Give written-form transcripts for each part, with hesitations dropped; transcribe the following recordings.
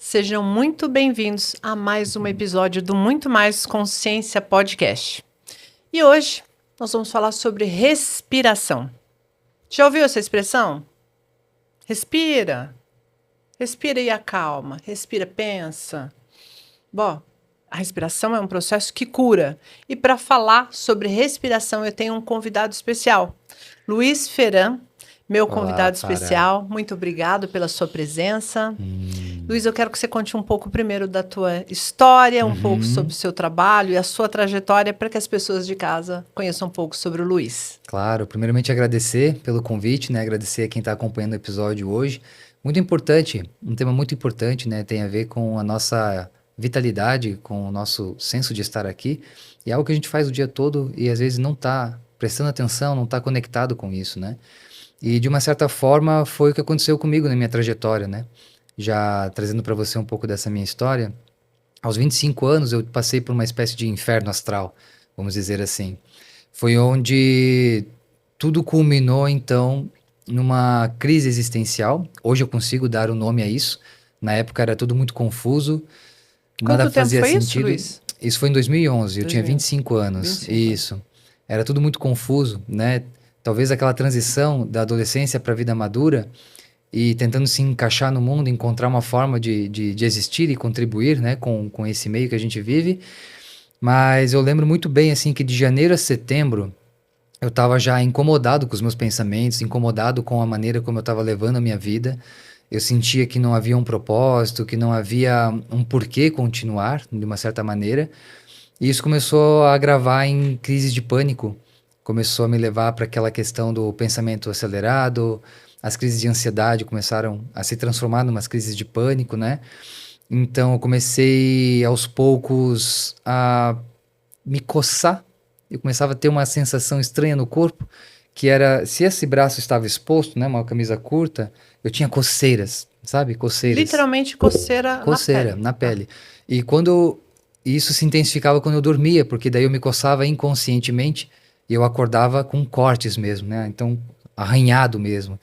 Sejam muito bem-vindos a mais um episódio do Muito Mais Consciência Podcast. E hoje nós vamos falar sobre respiração. Já ouviu essa expressão? Respira, respira e acalma, respira, pensa. Bom, a respiração é um processo que cura. E para falar sobre respiração, eu tenho um convidado especial, Luiz Feran, meu Olá, convidado Fara. especial. Muito obrigado pela sua presença. Luiz, eu quero que você conte um pouco primeiro da tua história, um pouco sobre o Uhum. seu trabalho e a sua trajetória para que as pessoas de casa conheçam um pouco sobre o Luiz. Claro, primeiramente agradecer pelo convite, né? Agradecer a quem está acompanhando o episódio hoje. Muito importante, um tema muito importante, né? Tem a ver com a nossa vitalidade, com o nosso senso de estar aqui. E é algo que a gente faz o dia todo e às vezes não está prestando atenção, não está conectado com isso, né? E de uma certa forma foi o que aconteceu comigo na minha trajetória, né? Já trazendo para você um pouco dessa minha história. Aos 25 anos eu passei por uma espécie de inferno astral, vamos dizer assim. Foi onde tudo culminou, então, numa crise existencial. Hoje eu consigo dar o nome a isso. Na época era tudo muito confuso, nada Quanto tempo fazia foi isso, sentido. Luiz? Isso foi em 2011, eu tinha 2011. 25 anos. 25 anos. Isso. Era tudo muito confuso, né? Talvez aquela transição da adolescência para a vida madura e tentando se encaixar no mundo, encontrar uma forma de existir e contribuir, né, com esse meio que a gente vive. Mas eu lembro muito bem, assim, que de janeiro a setembro eu estava já incomodado com os meus pensamentos, incomodado com a maneira como eu estava levando a minha vida. Eu sentia que não havia um propósito, que não havia um porquê continuar, de uma certa maneira. E isso começou a agravar em crises de pânico. Começou a me levar para aquela questão do pensamento acelerado. As crises de ansiedade começaram a se transformar em umas crises de pânico, né? Então eu comecei aos poucos a me coçar. Eu começava a ter uma sensação estranha no corpo, que era, se esse braço estava exposto, né, uma camisa curta, eu tinha coceiras, sabe? Coceiras. Literalmente coceira na Coceira pele. na Tá. pele. E quando isso se intensificava quando eu dormia, porque daí eu me coçava inconscientemente e eu acordava com cortes mesmo, né? Então, arranhado mesmo.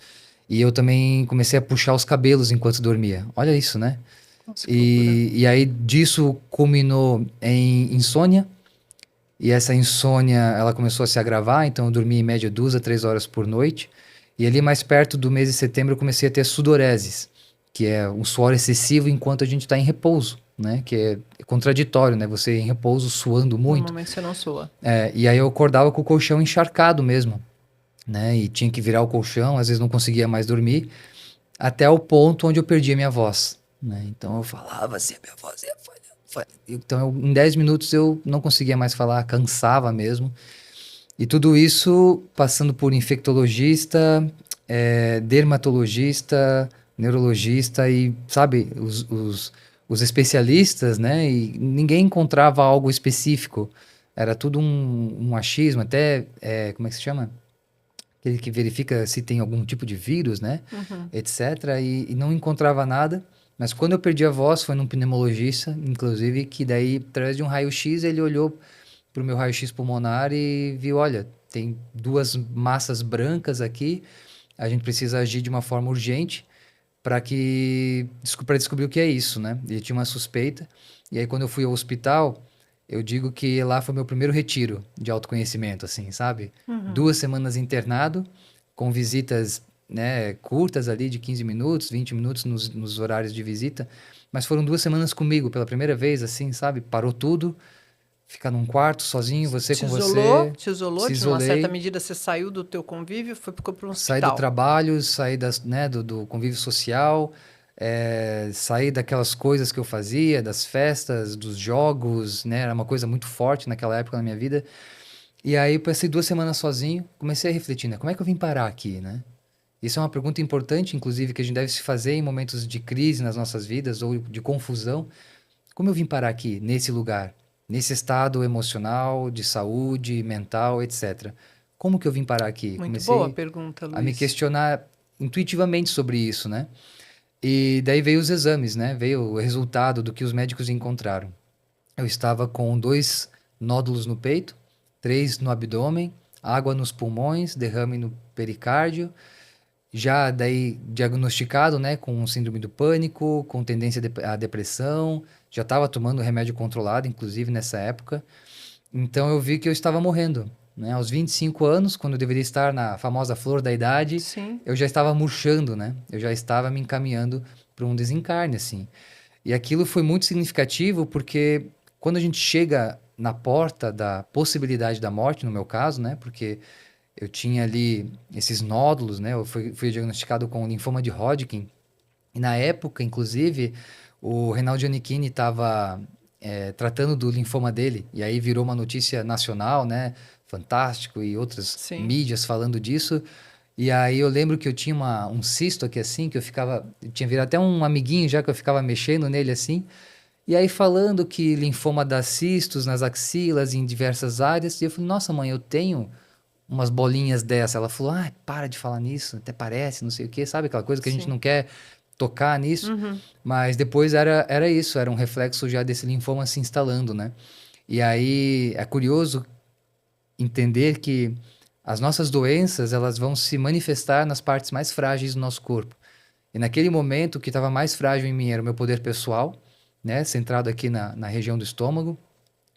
E eu também comecei a puxar os cabelos enquanto dormia. Olha isso, né? Nossa, que loucura. E aí disso culminou em insônia. E essa insônia, ela começou a se agravar, então eu dormia em média 2 a 3 horas por noite. E ali mais perto do mês de setembro eu comecei a ter sudoreses, que é um suor excessivo enquanto a gente está em repouso, né? Que é contraditório, né? Você em repouso suando muito. Normalmente você não soa. E aí eu acordava com o colchão encharcado mesmo, né? E tinha que virar o colchão, às vezes não conseguia mais dormir, até o ponto onde eu perdi a minha voz, né? Então eu falava assim, a minha voz ia falhando. Então em 10 minutos eu não conseguia mais falar, cansava mesmo. E tudo isso passando por infectologista, dermatologista, neurologista e, sabe, os especialistas, né? E ninguém encontrava algo específico. Era tudo um achismo, até, como é que se chama? Aquele que verifica se tem algum tipo de vírus, né? Uhum. Etc. E não encontrava nada. Mas quando eu perdi a voz, foi num pneumologista, inclusive, que daí, através de um raio-x, ele olhou para o meu raio-x pulmonar e viu, olha, tem duas massas brancas aqui, a gente precisa agir de uma forma urgente para descobrir o que é isso, né? Ele tinha uma suspeita. E aí, quando eu fui ao hospital, eu digo que lá foi meu primeiro retiro de autoconhecimento, assim, sabe? Uhum. 2 semanas internado, com visitas, né, curtas ali de 15 minutos, 20 minutos nos horários de visita, mas foram 2 semanas comigo pela primeira vez, assim, sabe? Parou tudo, ficar num quarto sozinho, você Se com isolou, você, se isolou, se de uma certa isolei, medida você saiu do teu convívio, ficou para um saí do hospital. trabalho, saí né, do convívio social, saí daquelas coisas que eu fazia, das festas, dos jogos, né? Era uma coisa muito forte naquela época na minha vida. E aí eu passei 2 semanas sozinho, comecei a refletir, né? Como é que eu vim parar aqui, né? Isso é uma pergunta importante, inclusive, que a gente deve se fazer em momentos de crise nas nossas vidas ou de confusão. Como eu vim parar aqui, nesse lugar, nesse estado emocional, de saúde, mental, etc. Como que eu vim parar aqui? Muito boa a Comecei pergunta, a me Luiz. questionar intuitivamente sobre isso, né? E daí veio os exames, né? Veio o resultado do que os médicos encontraram. Eu estava com 2 nódulos no peito, 3 no abdômen, água nos pulmões, derrame no pericárdio já daí diagnosticado, né, com síndrome do pânico, com tendência à depressão, já estava tomando remédio controlado, inclusive nessa época. Então eu vi que eu estava morrendo, né? Aos 25 anos, quando eu deveria estar na famosa flor da idade, Sim. eu já estava murchando, né? Eu já estava me encaminhando para um desencarne, assim. E aquilo foi muito significativo porque quando a gente chega na porta da possibilidade da morte, no meu caso, né? Porque eu tinha ali esses nódulos, né? Eu fui diagnosticado com linfoma de Hodgkin. E na época, inclusive, o Reinaldo Giannichini estava tratando do linfoma dele. E aí virou uma notícia nacional, né? Fantástico e outras Sim. mídias falando disso. E aí eu lembro que eu tinha um cisto aqui assim, que eu tinha virado até um amiguinho já que eu ficava mexendo nele assim. E aí falando que linfoma dá cistos nas axilas, em diversas áreas. E eu falei, nossa mãe, eu tenho umas bolinhas dessa. Ela falou, ah, para de falar nisso, até parece, não sei o quê, sabe? Aquela coisa que a gente Sim. não quer tocar nisso. Uhum. Mas depois era isso, era um reflexo já desse linfoma se instalando, né? E aí é curioso entender que as nossas doenças, elas vão se manifestar nas partes mais frágeis do nosso corpo. E naquele momento, o que estava mais frágil em mim era o meu poder pessoal, né? Centrado aqui na região do estômago,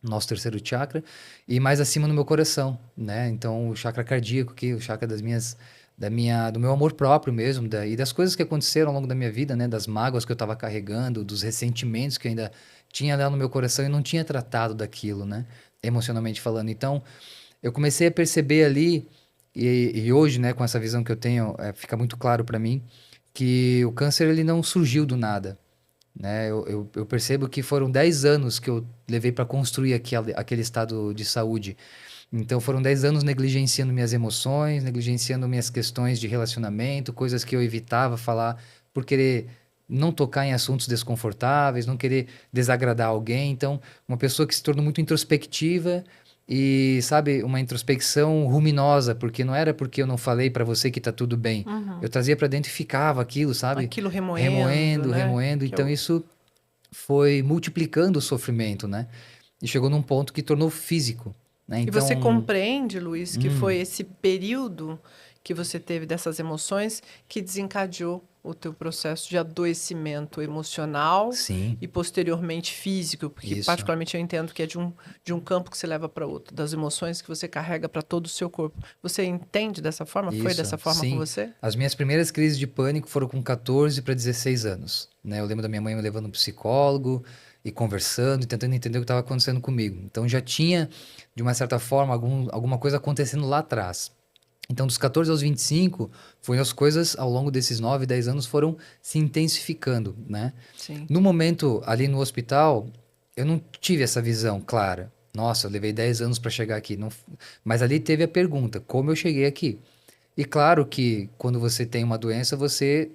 nosso terceiro chakra, e mais acima no meu coração, né? Então, o chakra cardíaco aqui, o chakra do meu amor próprio mesmo, e das coisas que aconteceram ao longo da minha vida, né? Das mágoas que eu estava carregando, dos ressentimentos que eu ainda tinha lá no meu coração e não tinha tratado daquilo, né? Emocionalmente falando. Então, eu comecei a perceber ali, e hoje, né, com essa visão que eu tenho, fica muito claro para mim, que o câncer ele não surgiu do nada, né? Eu percebo que foram 10 anos que eu levei para construir aquele estado de saúde. Então foram 10 anos negligenciando minhas emoções, negligenciando minhas questões de relacionamento, coisas que eu evitava falar por querer não tocar em assuntos desconfortáveis, não querer desagradar alguém. Então, uma pessoa que se tornou muito introspectiva e, sabe, uma introspecção ruminosa, porque não era porque eu não falei para você que tá tudo bem. Uhum. Eu trazia para dentro e ficava aquilo, sabe? Aquilo Remoendo, né? remoendo. Que Então isso foi multiplicando o sofrimento, né? E chegou num ponto que tornou físico, né? E você Então, compreende, Luiz, que foi esse período que você teve dessas emoções que desencadeou o teu processo de adoecimento emocional sim, e posteriormente físico, porque isso. particularmente eu entendo que é de um campo que você leva para outro, das emoções que você carrega para todo o seu corpo. Você entende dessa forma? Foi Isso, dessa forma com sim. você? As minhas primeiras crises de pânico foram com 14 para 16 anos, né? Eu lembro da minha mãe me levando um psicólogo e conversando e tentando entender o que estava acontecendo comigo. Então já tinha, de uma certa forma, alguma coisa acontecendo lá atrás. Então, dos 14 aos 25, foi as coisas ao longo desses 9, 10 anos foram se intensificando, né? Sim. No momento, ali no hospital, eu não tive essa visão clara. Nossa, eu levei 10 anos para chegar aqui. Não... Mas ali teve a pergunta, como eu cheguei aqui? E claro que quando você tem uma doença, você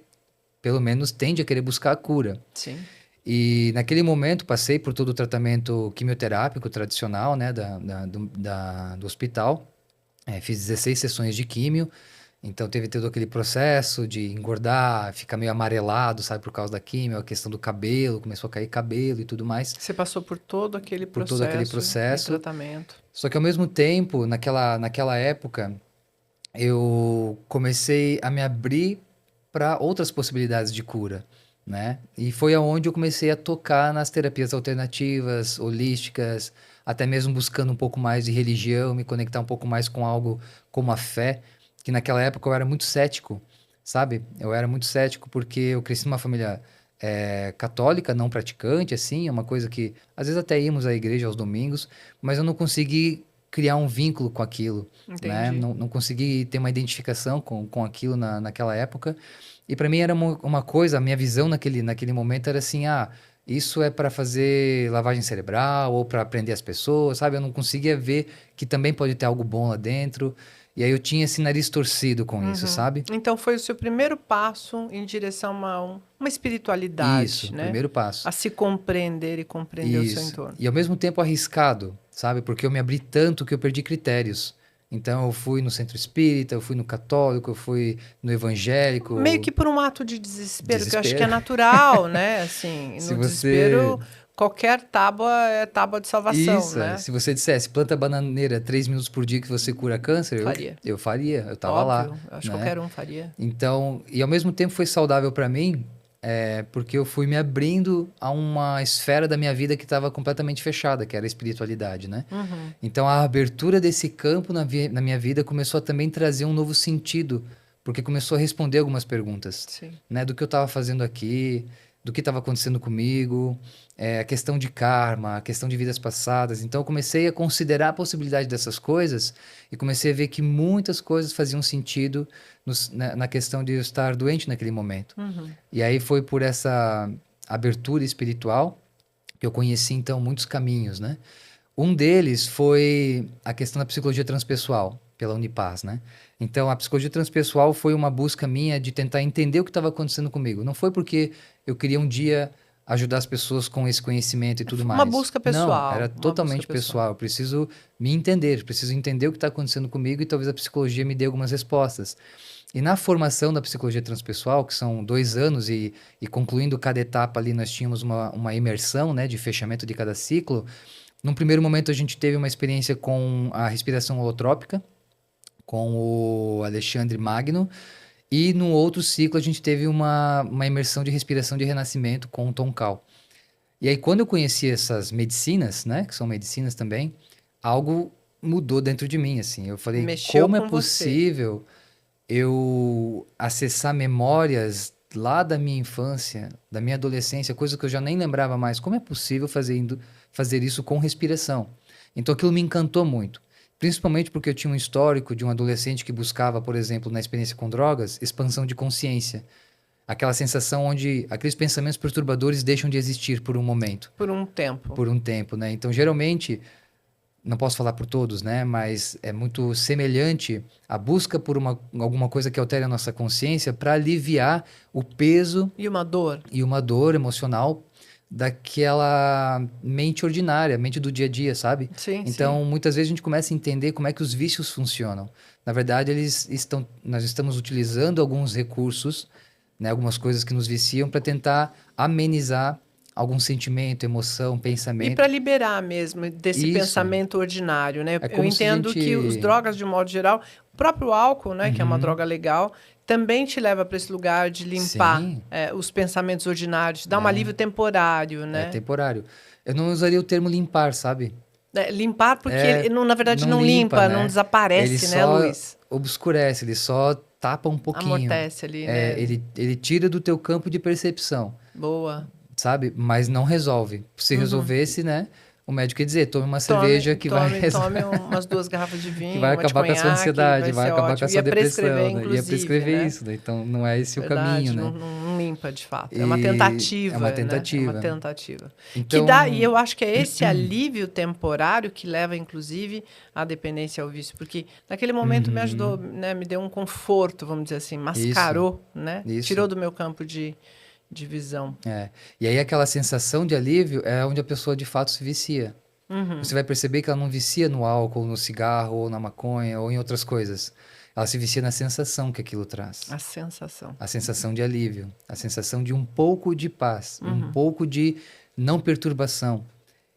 pelo menos tende a querer buscar a cura. Sim. E naquele momento passei por todo o tratamento quimioterápico tradicional, né, do hospital. Fiz 16 sessões de químio, então teve todo aquele processo de engordar, ficar meio amarelado, sabe, por causa da químio, a questão do cabelo, começou a cair cabelo e tudo mais. Você passou por todo aquele Por todo aquele de processo. tratamento. Só que ao mesmo tempo, naquela época, eu comecei a me abrir para outras possibilidades de cura, né? E foi aonde eu comecei a tocar nas terapias alternativas, holísticas, até mesmo buscando um pouco mais de religião, me conectar um pouco mais com algo como a fé, que naquela época eu era muito cético, sabe? Eu era muito cético porque eu cresci numa família católica, não praticante, assim, é uma coisa que às vezes até íamos à igreja aos domingos, mas eu não consegui criar um vínculo com aquilo, né? Entendi. Não consegui ter uma identificação com aquilo naquela época. E para mim era uma coisa, a minha visão naquele momento era assim, isso é para fazer lavagem cerebral ou para aprender as pessoas, sabe? Eu não conseguia ver que também pode ter algo bom lá dentro. E aí eu tinha esse nariz torcido com isso, sabe? Então foi o seu primeiro passo em direção a uma espiritualidade, Isso, né? primeiro passo. A se compreender e compreender o seu Isso. entorno. E ao mesmo tempo arriscado, sabe? Porque eu me abri tanto que eu perdi critérios. Então eu fui no centro espírita, eu fui no católico, eu fui no evangélico. Meio que por um ato de desespero, que eu acho que é Desespero. natural, né? Assim, Se no você. desespero, qualquer tábua é tábua de salvação, Isso, né? se você dissesse planta bananeira 3 minutos por dia que você cura câncer, Faria. eu faria, eu tava lá, Óbvio, eu acho que né? qualquer um faria. Então, e ao mesmo tempo foi saudável para mim, porque eu fui me abrindo a uma esfera da minha vida que estava completamente fechada, que era a espiritualidade, né? Uhum, Então, a abertura desse campo na minha vida começou a também trazer um novo sentido, porque começou a responder algumas perguntas, sim. né? Do que eu estava fazendo aqui, do que estava acontecendo comigo, a questão de karma, a questão de vidas passadas. Então, eu comecei a considerar a possibilidade dessas coisas e comecei a ver que muitas coisas faziam sentido na questão de eu estar doente naquele momento. Uhum. E aí foi por essa abertura espiritual que eu conheci, então, muitos caminhos, né? Um deles foi a questão da psicologia transpessoal, pela Unipaz, né? Então, a psicologia transpessoal foi uma busca minha de tentar entender o que estava acontecendo comigo. Não foi porque eu queria um dia ajudar as pessoas com esse conhecimento e tudo Uma mais. busca Não, pessoal, era uma busca totalmente pessoal. pessoal. Eu preciso me entender, preciso entender o que está acontecendo comigo e talvez a psicologia me dê algumas respostas. E na formação da psicologia transpessoal, que são 2 anos, e concluindo cada etapa ali, nós tínhamos uma imersão, né, de fechamento de cada ciclo. Num primeiro momento, a gente teve uma experiência com a respiração holotrópica, com o Alexandre Magno, e no outro ciclo, a gente teve uma imersão de respiração de renascimento com o Tom Cal. E aí, quando eu conheci essas medicinas, né, que são medicinas também, algo mudou dentro de mim, assim. Eu falei, Mexeu como é com você. possível eu acessar memórias lá da minha infância, da minha adolescência, coisas que eu já nem lembrava mais. Como é possível fazer isso com respiração? Então aquilo me encantou muito. Principalmente porque eu tinha um histórico de um adolescente que buscava, por exemplo, na experiência com drogas, expansão de consciência. Aquela sensação onde aqueles pensamentos perturbadores deixam de existir por um momento, Por um tempo. por um tempo, né? Então, geralmente, não posso falar por todos, né? Mas é muito semelhante a busca por alguma coisa que altere a nossa consciência para aliviar o peso E uma dor? e uma dor emocional daquela mente ordinária, mente do dia a dia, sabe? Sim, sim. Então, muitas vezes a gente começa a entender como é que os vícios funcionam. Na verdade, nós estamos utilizando alguns recursos, né? Algumas coisas que nos viciam para tentar amenizar algum sentimento, emoção, E para pensamento. liberar mesmo desse Isso. pensamento ordinário, né? É Eu como se a entendo que os gente. drogas, de um modo geral, o próprio álcool, né, que é uma Uhum. droga legal, também te leva para esse lugar de limpar Sim, os pensamentos ordinários, dá um alívio temporário, é né? temporário. Eu não usaria o termo limpar, sabe? Limpar porque É, ele, na verdade, não não limpa, limpa, não né? Ele desaparece, né, só Luiz? obscurece, ele só tapa um pouquinho. Amortece ali, né? Ele tira do teu campo de percepção, Boa. sabe? Mas não resolve. Se Uhum. resolvesse, né? O médico ia dizer, tome uma Tome, cerveja que vai, tome, tome umas 2 garrafas de que vinho, vai uma de acabar com a sua conhaque, ansiedade, vai vai ser acabar com a ótimo. sua Ia prescrever, depressão, né? Ia inclusive, prescrever né? isso, né? Então não é esse o caminho, Verdade, não, né? não limpa de fato. É uma E é uma tentativa, né? É uma tentativa. tentativa. Que dá, e Então, eu acho que é esse alívio temporário que leva, inclusive, à dependência ao vício. Porque naquele momento me ajudou, uhum, né? Me deu um conforto, vamos dizer assim, isso, mascarou, né? isso. Tirou do meu campo de visão. É. E aí aquela sensação de alívio é onde a pessoa de fato se vicia. Uhum. Você vai perceber que ela não vicia no álcool, no cigarro, ou na maconha, ou em outras coisas. Ela se vicia na sensação que aquilo traz. A sensação. A sensação de alívio, a sensação de um pouco de paz, um Uhum. pouco de não perturbação.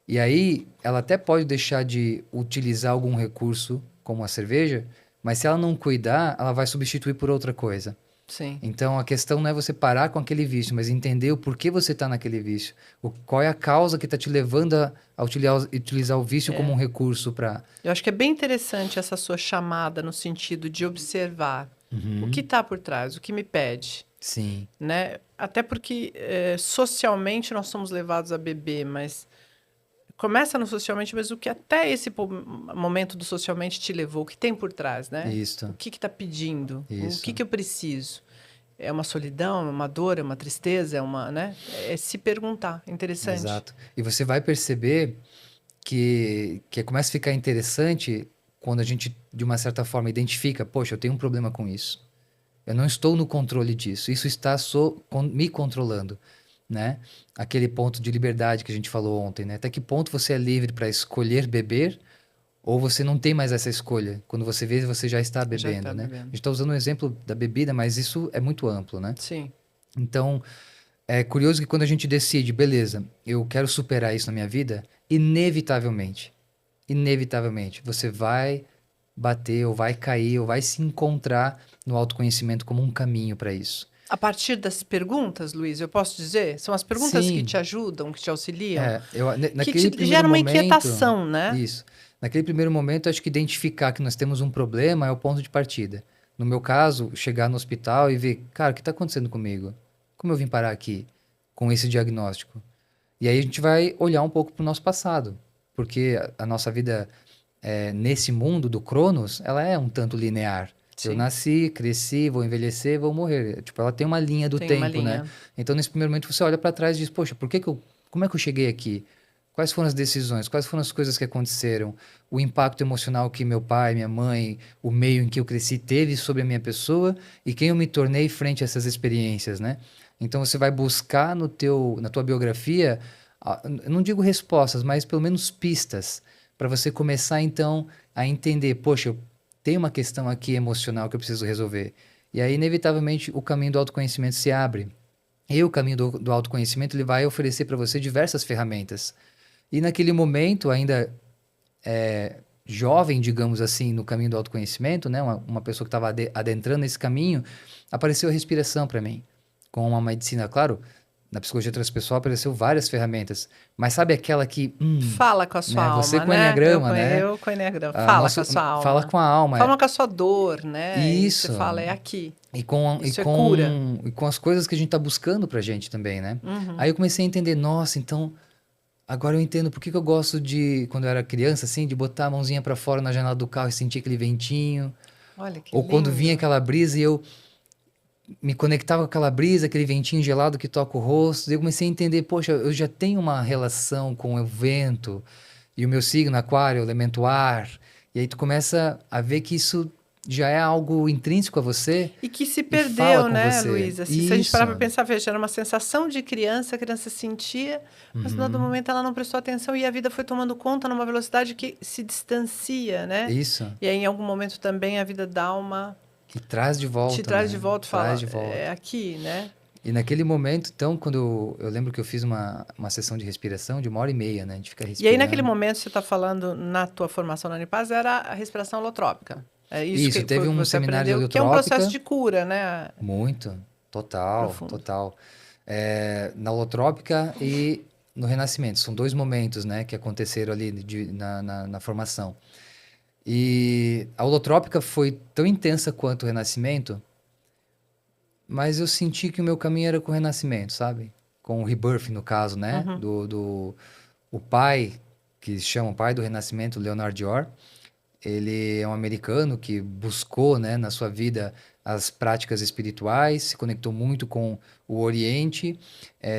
E aí ela até pode deixar de utilizar algum recurso, como a cerveja, mas se ela não cuidar, ela vai substituir por outra coisa. Sim. Então a questão não é você parar com aquele vício, mas entender o porquê você está naquele vício. Qual é a causa que está te levando a utilizar o vício como um recurso para. Eu acho que é bem interessante essa sua chamada no sentido de observar o que está por trás, o que me pede, Sim, né? Até porque socialmente nós somos levados a beber, mas começa no socialmente, mas o que até esse momento do socialmente te levou, o que tem por trás, né? O isso, que está pedindo? O isso. que eu preciso? É uma solidão, é uma dor, é uma tristeza, é uma, né? É se perguntar. Interessante. Exato. E você vai perceber que começa a ficar interessante quando a gente, de uma certa forma, identifica, poxa, eu tenho um problema com isso. Eu não estou no controle disso. Isso está me controlando, né? Aquele ponto de liberdade que a gente falou ontem, né? Até que ponto você é livre para escolher beber ou você não tem mais essa escolha. Quando você vê, você já está Já bebendo, está né? bebendo. A gente está usando o exemplo da bebida, mas isso é muito amplo, né? Sim. Então, é curioso que quando a gente decide, beleza, eu quero superar isso na minha vida, inevitavelmente, você vai bater, ou vai cair, ou vai se encontrar no autoconhecimento como um caminho para isso. A partir das perguntas, Luiz, eu posso dizer? São as perguntas que te Sim, ajudam, que te auxiliam, que naquele te primeiro geram uma momento, inquietação, né? isso. Naquele primeiro momento, acho que identificar que nós temos um problema é o ponto de partida. No meu caso, chegar no hospital e ver, cara, o que está acontecendo comigo? Como eu vim parar aqui com esse diagnóstico? E aí a gente vai olhar um pouco para o nosso passado, porque a nossa vida nesse mundo do Cronos, ela é um tanto linear. Eu Sim, nasci, cresci, vou envelhecer, vou morrer. Tipo, ela tem uma linha do tem uma tempo, né? linha. Então, nesse primeiro momento, você olha para trás e diz, poxa, como é que eu cheguei aqui? Quais foram as decisões? Quais foram as coisas que aconteceram? O impacto emocional que meu pai, minha mãe, o meio em que eu cresci teve sobre a minha pessoa e quem eu me tornei frente a essas experiências, né? Então, você vai buscar na tua biografia, eu não digo respostas, mas pelo menos pistas para você começar então a entender, poxa, eu tenho uma questão aqui emocional que eu preciso resolver. E aí, inevitavelmente, o caminho do autoconhecimento se abre. E o caminho do autoconhecimento ele vai oferecer para você diversas ferramentas. E naquele momento, ainda jovem, digamos assim, no caminho do autoconhecimento, né, uma pessoa que estava adentrando esse caminho, apareceu a respiração para mim. Com uma medicina, claro, na psicologia transpessoal apareceu várias ferramentas, mas sabe aquela que, Fala com a sua né, você alma, com o né? enneagrama, né? Eu com o Enneagrama. A Fala com a nosso, sua fala alma. com a alma. Fala com a sua dor, né? E você Isso. fala, é aqui. E com, e, Isso é cura. com, e com as coisas que a gente tá buscando pra gente também, né? Uhum. Aí eu comecei a entender, nossa, então agora eu entendo por que que eu gosto de, quando eu era criança, assim, de botar a mãozinha pra fora na janela do carro e sentir aquele ventinho. Olha que Ou quando vinha lindo. aquela brisa e eu me conectava com aquela brisa, aquele ventinho gelado que toca o rosto. E eu comecei a entender, poxa, eu já tenho uma relação com o vento e o meu signo, aquário, elemento ar. E aí tu começa a ver que isso já é algo intrínseco a você E que se e fala perdeu, com né, você. Luísa? Se a gente Isso. parar para pensar, veja, era uma sensação de criança, a criança sentia, mas no dado Uhum. momento ela não prestou atenção e a vida foi tomando conta numa velocidade que se distancia, né? Isso. E aí, em algum momento também a vida dá uma. E traz de Te volta, traz de né? volta e Traz fala, de é volta. aqui, né? E naquele momento, então, quando eu lembro que eu fiz uma sessão de respiração de 1h30, né? A gente fica E aí, naquele respirando. momento, você está falando, na tua formação na Unipaz, era a respiração holotrópica. É isso Isso, que foi teve o que um você seminário de aprendeu, que é um processo heliotrópica. de cura, né? Muito. Total, Profundo. total. Na holotrópica e no renascimento. São dois momentos, né, que aconteceram ali na formação. E a holotrópica foi tão intensa quanto o renascimento, mas eu senti que o meu caminho era com o renascimento, sabe? Com o rebirth, no caso, né? Uhum. O pai, que se chama o pai do renascimento, Leonard Dior, ele é um americano que buscou, né, na sua vida as práticas espirituais, se conectou muito com o Oriente,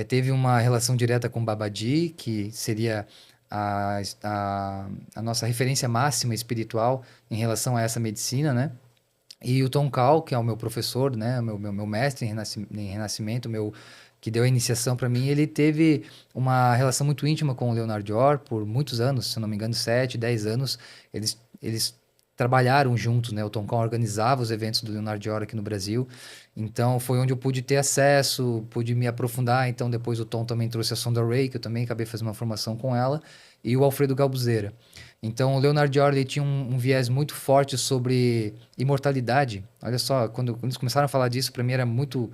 teve uma relação direta com Babaji, que seria a nossa referência máxima espiritual em relação a essa medicina, né? E o Tom Call, que é o meu professor, né, meu mestre em renascimento, que deu a iniciação para mim, ele teve uma relação muito íntima com o Leonard Dior por muitos anos, se eu não me engano, 7, 10 anos. Eles trabalharam juntos, né? O Tom Call organizava os eventos do Leonard Dior aqui no Brasil. Então foi onde eu pude ter acesso, pude me aprofundar. Então depois o Tom também trouxe a Sonda Ray, que eu também acabei fazendo uma formação com ela, e o Alfredo Galbuzeira. Então, o Leonard Dior ele tinha um viés muito forte sobre imortalidade. Olha só, quando eles começaram a falar disso, para mim era muito,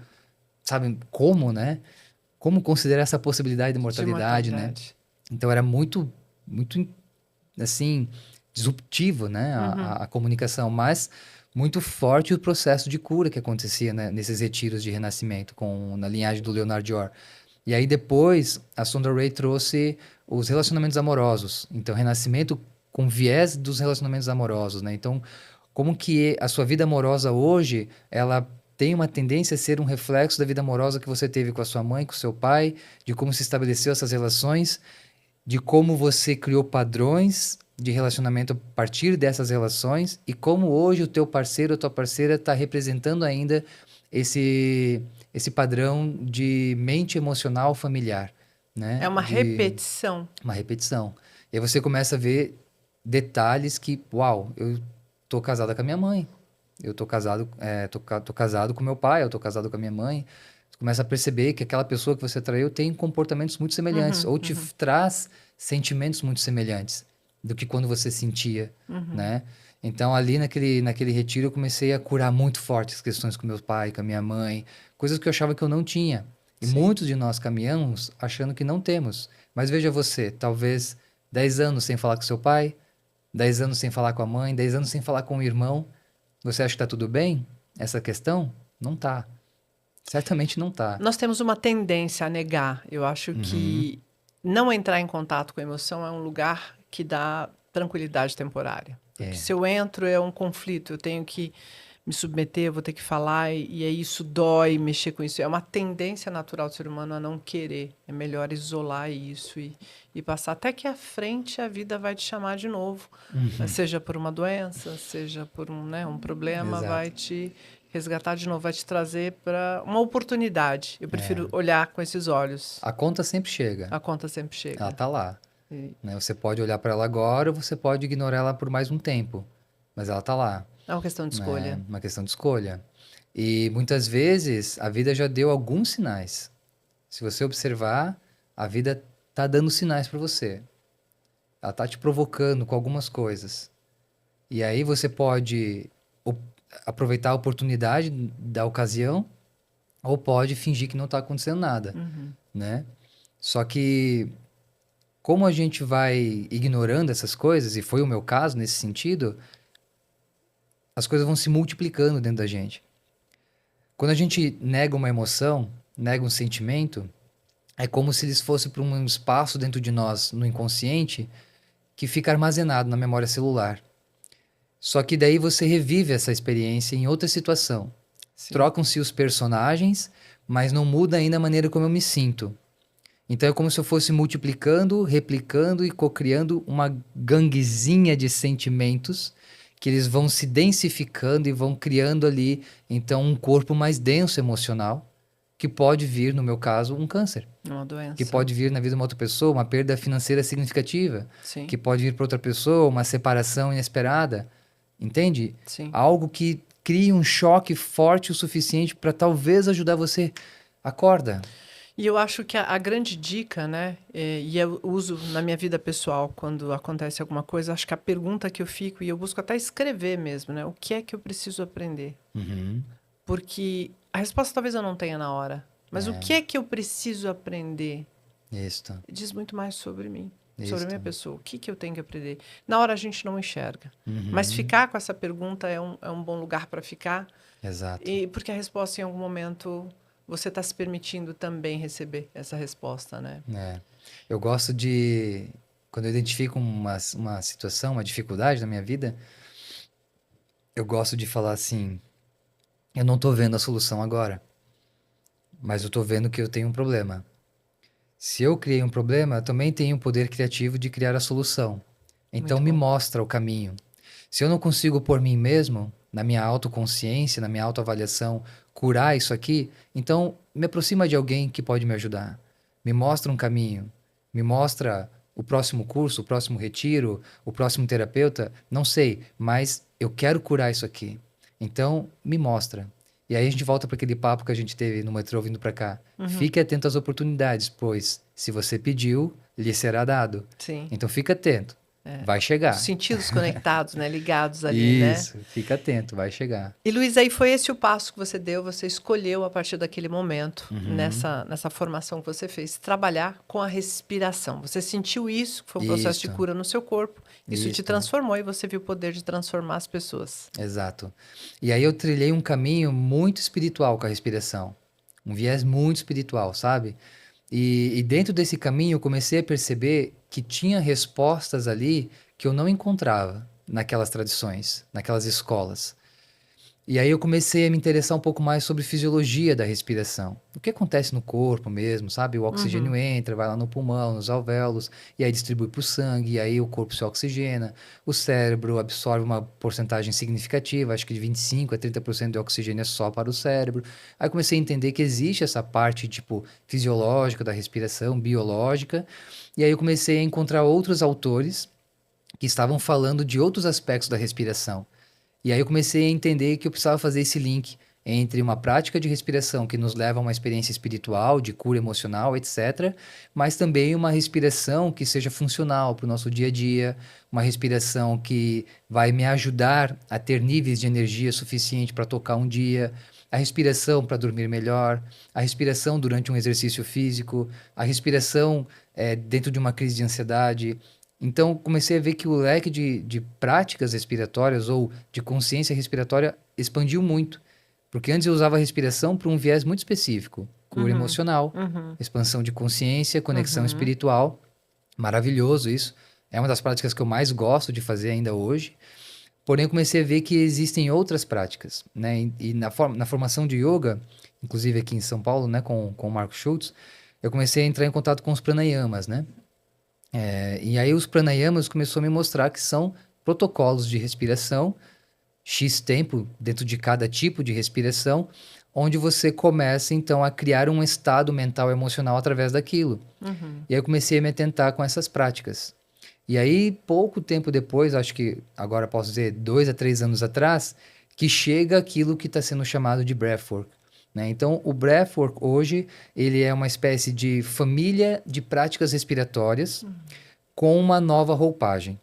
sabe, como, né? Como considerar essa possibilidade de De imortalidade, né? mortalidade. Então, era muito, assim, disruptivo, né? Uhum. A comunicação, mas muito forte o processo de cura que acontecia, né, nesses retiros de renascimento na linhagem do Leonard Dior. E aí depois, a Sonda Ray trouxe os relacionamentos amorosos. Então, renascimento com viés dos relacionamentos amorosos, né? Então, como que a sua vida amorosa hoje, ela tem uma tendência a ser um reflexo da vida amorosa que você teve com a sua mãe, com o seu pai, de como se estabeleceu essas relações, de como você criou padrões de relacionamento a partir dessas relações e como hoje o teu parceiro ou tua parceira está representando ainda esse esse padrão de mente emocional familiar, É né? uma De repetição. uma repetição. E aí você começa a ver. detalhes que, uau, eu tô casada com a minha mãe, eu tô casado, tô casado com meu pai, eu tô casado com a minha mãe. Você começa a perceber que aquela pessoa que você traiu tem comportamentos muito semelhantes, ou te traz sentimentos muito semelhantes do que quando você sentia, né? Então, ali naquele retiro, eu comecei a curar muito forte as questões com meu pai, com a minha mãe, coisas que eu achava que eu não tinha. E Sim. muitos de nós caminhamos achando que não temos. Mas veja você, talvez 10 anos sem falar com seu pai, 10 anos sem falar com a mãe, 10 anos sem falar com o irmão. Você acha que tá tudo bem? Essa questão? Não tá. Certamente não tá. Nós temos uma tendência a negar. Eu acho que não entrar em contato com a emoção é um lugar que dá tranquilidade temporária. Porque se eu entro, é um conflito, eu tenho que me submeter, eu vou ter que falar, e aí isso dói, mexer com isso. É uma tendência natural do ser humano a não querer. É melhor isolar isso e passar até que à frente a vida vai te chamar de novo. Seja por uma doença, seja por um problema, Exato. vai te resgatar de novo, vai te trazer para uma oportunidade. Eu prefiro olhar com esses olhos. A conta sempre chega. A conta sempre chega. Ela tá lá. E Né? Você pode olhar para ela agora ou você pode ignorar ela por mais um tempo. Mas ela tá lá. é uma questão de escolha. Né? Uma questão de escolha. E muitas vezes a vida já deu alguns sinais. Se você observar, a vida tá dando sinais para você. Ela tá te provocando com algumas coisas. E aí você pode aproveitar a oportunidade da ocasião ou pode fingir que não tá acontecendo nada, né? Só que como a gente vai ignorando essas coisas, e foi o meu caso nesse sentido, as coisas vão se multiplicando dentro da gente. Quando a gente nega uma emoção, nega um sentimento, é como se eles fossem para um espaço dentro de nós, no inconsciente, que fica armazenado na memória celular. Só que daí você revive essa experiência em outra situação. Sim. Trocam-se os personagens, mas não muda ainda a maneira como eu me sinto. Então é como se eu fosse multiplicando, replicando e cocriando uma ganguezinha de sentimentos que eles vão se densificando e vão criando ali, então, um corpo mais denso emocional, que pode vir, no meu caso, um câncer. Uma doença. Que pode vir na vida de uma outra pessoa, uma perda financeira significativa. Sim. Que pode vir para outra pessoa, uma separação inesperada. Entende? Sim. Algo que crie um choque forte o suficiente para talvez ajudar você. Acorda. E eu acho que a grande dica, né, e eu uso na minha vida pessoal, quando acontece alguma coisa, acho que a pergunta que eu fico, e eu busco até escrever mesmo, né, o que é que eu preciso aprender? Porque a resposta talvez eu não tenha na hora, mas o que é que eu preciso aprender? Isso. Diz muito mais sobre mim, Isso. sobre a minha pessoa. O que eu tenho que aprender? Na hora a gente não enxerga, mas ficar com essa pergunta é um bom lugar para ficar. Exato. E porque a resposta em algum momento você está se permitindo também receber essa resposta, né? Eu gosto de, quando eu identifico uma situação, uma dificuldade na minha vida, eu gosto de falar assim, eu não tô vendo a solução agora, mas eu tô vendo que eu tenho um problema. Se eu criei um problema, eu também tenho o poder criativo de criar a solução. Então Muito me bom. mostra o caminho. Se eu não consigo por mim mesmo, na minha autoconsciência, na minha autoavaliação, curar isso aqui, então me aproxima de alguém que pode me ajudar. Me mostra um caminho. Me mostra o próximo curso, o próximo retiro, o próximo terapeuta, não sei, mas eu quero curar isso aqui. Então me mostra. E aí a gente volta para aquele papo que a gente teve no metrô vindo para cá. Fique atento às oportunidades, pois se você pediu, lhe será dado. Sim. Então fica atento. Vai chegar. Os sentidos conectados, né? Ligados ali, né? Isso, fica atento, vai chegar. E Luiz, aí foi esse o passo que você deu, você escolheu a partir daquele momento, nessa formação que você fez, trabalhar com a respiração. Você sentiu isso, que foi um processo de Isso. cura no seu corpo, isso te Isso. transformou e você viu o poder de transformar as pessoas. Exato. E aí eu trilhei um caminho muito espiritual com a respiração. Um viés muito espiritual, sabe? E dentro desse caminho eu comecei a perceber que tinha respostas ali que eu não encontrava naquelas tradições, naquelas escolas. E aí eu comecei a me interessar um pouco mais sobre fisiologia da respiração. O que acontece no corpo mesmo, sabe? O oxigênio entra, vai lá no pulmão, nos alvéolos, e aí distribui para o sangue, e aí o corpo se oxigena. O cérebro absorve uma porcentagem significativa, acho que de 25% a 30% de oxigênio é só para o cérebro. Aí eu comecei a entender que existe essa parte, tipo, fisiológica da respiração, biológica. E aí eu comecei a encontrar outros autores que estavam falando de outros aspectos da respiração. E aí eu comecei a entender que eu precisava fazer esse link entre uma prática de respiração que nos leva a uma experiência espiritual, de cura emocional, etc., mas também uma respiração que seja funcional para o nosso dia a dia, uma respiração que vai me ajudar a ter níveis de energia suficiente para tocar um dia, a respiração para dormir melhor, a respiração durante um exercício físico, a respiração dentro de uma crise de ansiedade. Então, comecei a ver que o leque de práticas respiratórias ou de consciência respiratória expandiu muito. Porque antes eu usava a respiração para um viés muito específico. Cura emocional, expansão de consciência, conexão espiritual. Maravilhoso isso. É uma das práticas que eu mais gosto de fazer ainda hoje. Porém, eu comecei a ver que existem outras práticas, né? E na formação de yoga, inclusive aqui em São Paulo, né, com o Marco Schultz, eu comecei a entrar em contato com os pranayamas, né? E aí os pranayamas começou a me mostrar que são protocolos de respiração, X tempo dentro de cada tipo de respiração, onde você começa então a criar um estado mental e emocional através daquilo. E aí eu comecei a me atentar com essas práticas. E aí, pouco tempo depois, acho que agora posso dizer 2 a 3 anos atrás, que chega aquilo que está sendo chamado de breathwork, né? Então, o breathwork hoje, ele é uma espécie de família de práticas respiratórias com uma nova roupagem.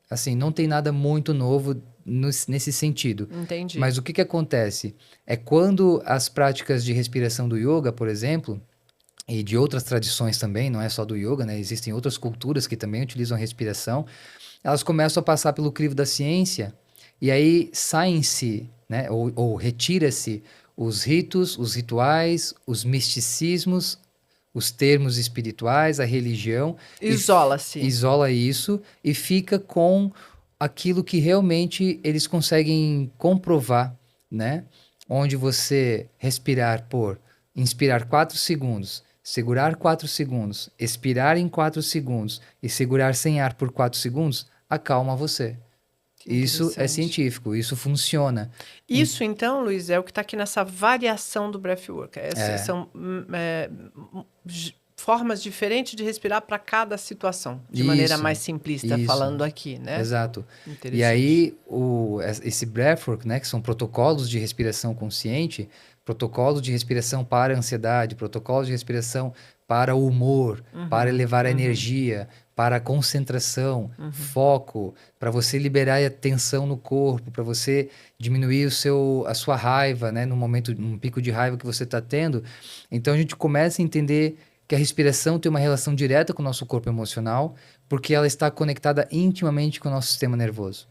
Assim, não tem nada muito novo nesse sentido. Entendi. Mas o que acontece? É quando as práticas de respiração do yoga, por exemplo, e de outras tradições também, não é só do yoga, né? Existem outras culturas que também utilizam a respiração, elas começam a passar pelo crivo da ciência, e aí saem-se, né? Ou retira-se os ritos, os rituais, os misticismos, os termos espirituais, a religião. Isola-se. Isola isso e fica com aquilo que realmente eles conseguem comprovar, né? Onde você respirar por inspirar 4 segundos, segurar 4 segundos, expirar em 4 segundos e segurar sem ar por 4 segundos, acalma você. Isso é científico, isso funciona. Isso, então, Luiz, é o que está aqui nessa variação do breathwork. São formas diferentes de respirar para cada situação, de maneira mais simplista, falando aqui, né? Exato. E aí, esse breathwork, né, que são protocolos de respiração consciente, protocolos de respiração para a ansiedade, protocolos de respiração para o humor, para elevar a energia, para a concentração, foco, para você liberar a tensão no corpo, para você diminuir a sua raiva, né, num pico de raiva que você está tendo. Então, a gente começa a entender que a respiração tem uma relação direta com o nosso corpo emocional, porque ela está conectada intimamente com o nosso sistema nervoso.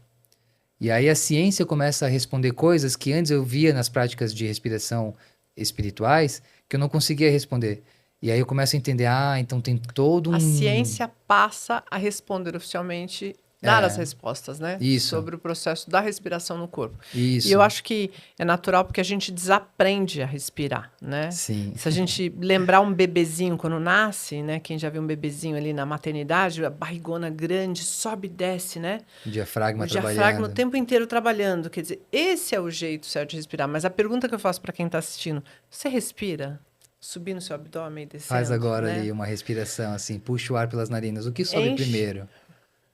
E aí a ciência começa a responder coisas que antes eu via nas práticas de respiração espirituais, que eu não conseguia responder. E aí eu começo a entender, então tem todo A ciência passa a responder oficialmente, dar as respostas, né? Isso. Sobre o processo da respiração no corpo. Isso. E eu acho que é natural porque a gente desaprende a respirar, né? Sim. Se a gente lembrar um bebezinho quando nasce, né? Quem já viu um bebezinho ali na maternidade, a barrigona grande, sobe e desce, né? O diafragma trabalhando. O diafragma o tempo inteiro trabalhando. Quer dizer, esse é o jeito certo de respirar. Mas a pergunta que eu faço para quem está assistindo, você respira? Subindo seu abdômen e descendo. Faz agora, né? ali uma respiração assim, puxa o ar pelas narinas. O que sobe primeiro?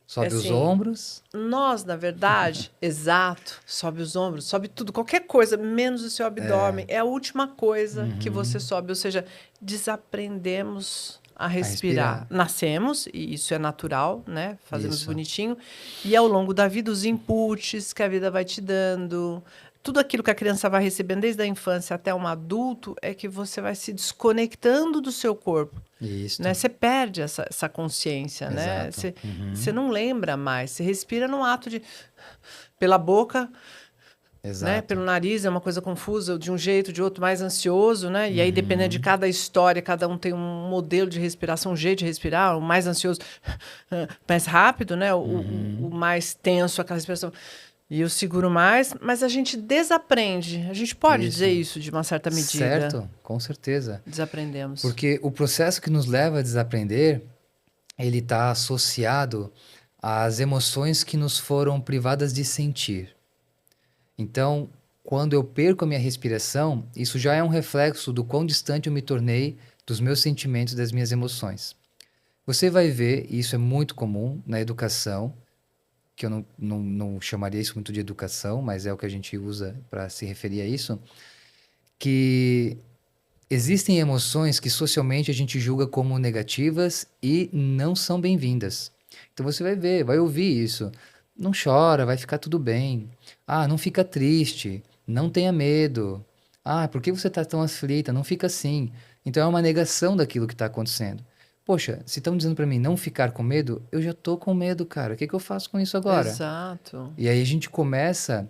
Sobe assim, os ombros? Nós, na verdade, exato, sobe os ombros, sobe tudo, qualquer coisa, menos o seu abdômen. É a última coisa que você sobe. Ou seja, desaprendemos a respirar. Nascemos, e isso é natural, né? Fazemos bonitinho. E ao longo da vida, os inputs que a vida vai te dando, tudo aquilo que a criança vai recebendo desde a infância até um adulto, é que você vai se desconectando do seu corpo. Isso. Né? Você perde essa consciência, né? Você não lembra mais. Você respira num ato de... Pela boca, né? Pelo nariz, é uma coisa confusa, de um jeito, de outro, mais ansioso, né? E aí, dependendo de cada história, cada um tem um modelo de respiração, um jeito de respirar. O mais ansioso, mais rápido, né? O mais tenso, aquela respiração... E eu seguro mais, mas a gente desaprende. A gente pode dizer isso de uma certa medida. Certo, com certeza. Desaprendemos. Porque o processo que nos leva a desaprender, ele está associado às emoções que nos foram privadas de sentir. Então, quando eu perco a minha respiração, isso já é um reflexo do quão distante eu me tornei dos meus sentimentos e das minhas emoções. Você vai ver, e isso é muito comum na educação, que eu não chamaria isso muito de educação, mas é o que a gente usa para se referir a isso, que existem emoções que socialmente a gente julga como negativas e não são bem-vindas. Então você vai ver, vai ouvir isso. Não chora, vai ficar tudo bem. Ah, não fica triste, não tenha medo. Ah, por que você está tão aflita? Não fica assim. Então é uma negação daquilo que está acontecendo. Poxa, se estão dizendo para mim não ficar com medo, eu já tô com medo, cara. O que que eu faço com isso agora? Exato. E aí a gente começa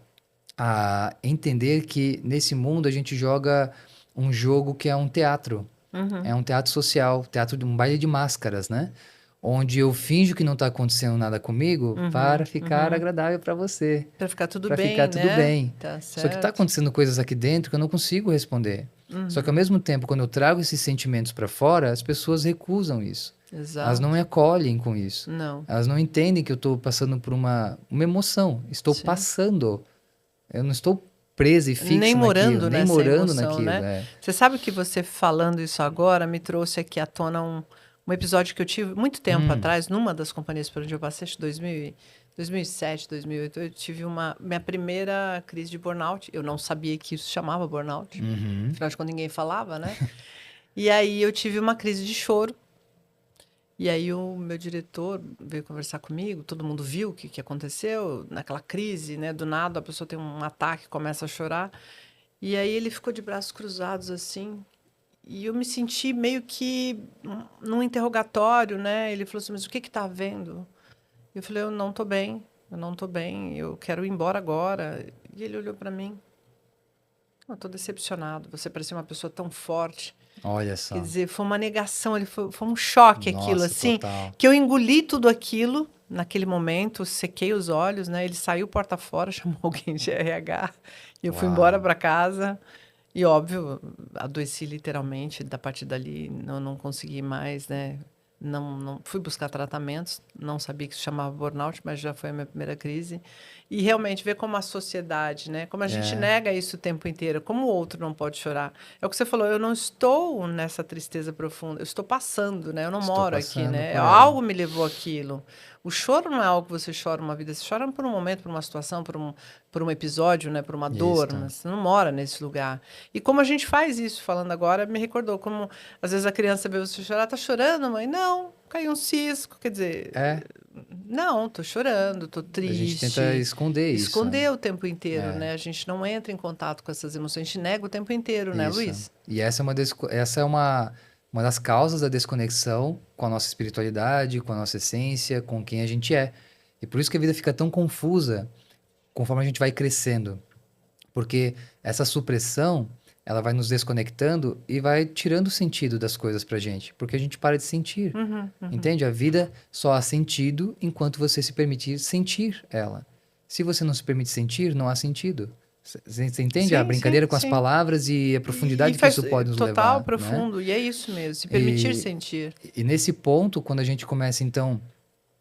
a entender que nesse mundo a gente joga um jogo que é um teatro. Uhum. É um teatro social, teatro de um baile de máscaras, né? Onde eu finjo que não está acontecendo nada comigo para ficar agradável para você, Pra ficar tudo para ficar bem, tudo né? bem. Tá Só que está certo. acontecendo coisas aqui dentro que eu não consigo responder. Só que ao mesmo tempo, quando eu trago esses sentimentos para fora, as pessoas recusam isso. Elas não me Exato. acolhem com isso. Não. Elas não entendem que eu estou passando por uma emoção. Estou Sim. passando. Eu não estou presa e Nem fixa naquilo, morando nem nessa morando emoção, naquilo. né? Você sabe que você falando isso agora me trouxe aqui à tona um episódio que eu tive muito tempo atrás, numa das companhias por onde eu passei, acho que 2007, 2008, eu tive minha primeira crise de burnout. Eu não sabia que isso chamava burnout, afinal de contas ninguém falava, né? E aí eu tive uma crise de choro. E aí o meu diretor veio conversar comigo, todo mundo viu o que aconteceu naquela crise, né? Do nada a pessoa tem um ataque, começa a chorar. E aí ele ficou de braços cruzados assim, e eu me senti meio que num interrogatório, né? Ele falou assim: "Mas o que tá havendo?" Eu falei: "Eu não tô bem, eu não tô bem, eu quero ir embora agora." E ele olhou para mim: "Eu tô decepcionado, você parecia uma pessoa tão forte." Olha Quer só. dizer, foi uma negação, foi um choque aquilo, Nossa, assim, total. que eu engoli tudo aquilo naquele momento, sequei os olhos, né? Ele saiu porta fora, chamou alguém de RH, e eu fui embora Uau. para casa. E óbvio, adoeci literalmente, da partir dali não consegui mais, né? Não fui buscar tratamentos, não sabia que isso chamava burnout, mas já foi a minha primeira crise. E realmente ver como a sociedade, né? Como a gente É, nega isso o tempo inteiro, como o outro não pode chorar. É o que você falou, eu não estou nessa tristeza profunda, eu estou passando, né? Eu não estou moro aqui, passando né? por ela. Algo me levou àquilo. O choro não é algo que você chora uma vida, você chora por um momento, por uma situação, por um episódio, né? Por uma dor, Isso. mas você não mora nesse lugar. E como a gente faz isso, falando agora, me recordou como às vezes a criança vê você chorar, tá chorando, mãe? Não, caiu um cisco, quer dizer, É, não, tô chorando, tô a gente tenta triste. esconder isso. Esconder o tempo inteiro, É, né? A gente não entra em contato com essas emoções, a gente nega o tempo inteiro, né, isso. Luiz? E essa é uma das causas da desconexão com a nossa espiritualidade, com a nossa essência, com quem a gente é. E por isso que a vida fica tão confusa conforme a gente vai crescendo. Porque essa supressão, ela vai nos desconectando e vai tirando o sentido das coisas pra gente. Porque a gente para de sentir. Entende? A vida só há sentido enquanto você se permitir sentir ela. Se você não se permite sentir, não há sentido. Você entende a Sim, sim, brincadeira com as sim. palavras e a E profundidade que faz isso pode nos total, levar, né? profundo, e é isso mesmo, se permitir E, sentir. e nesse ponto, quando a gente começa então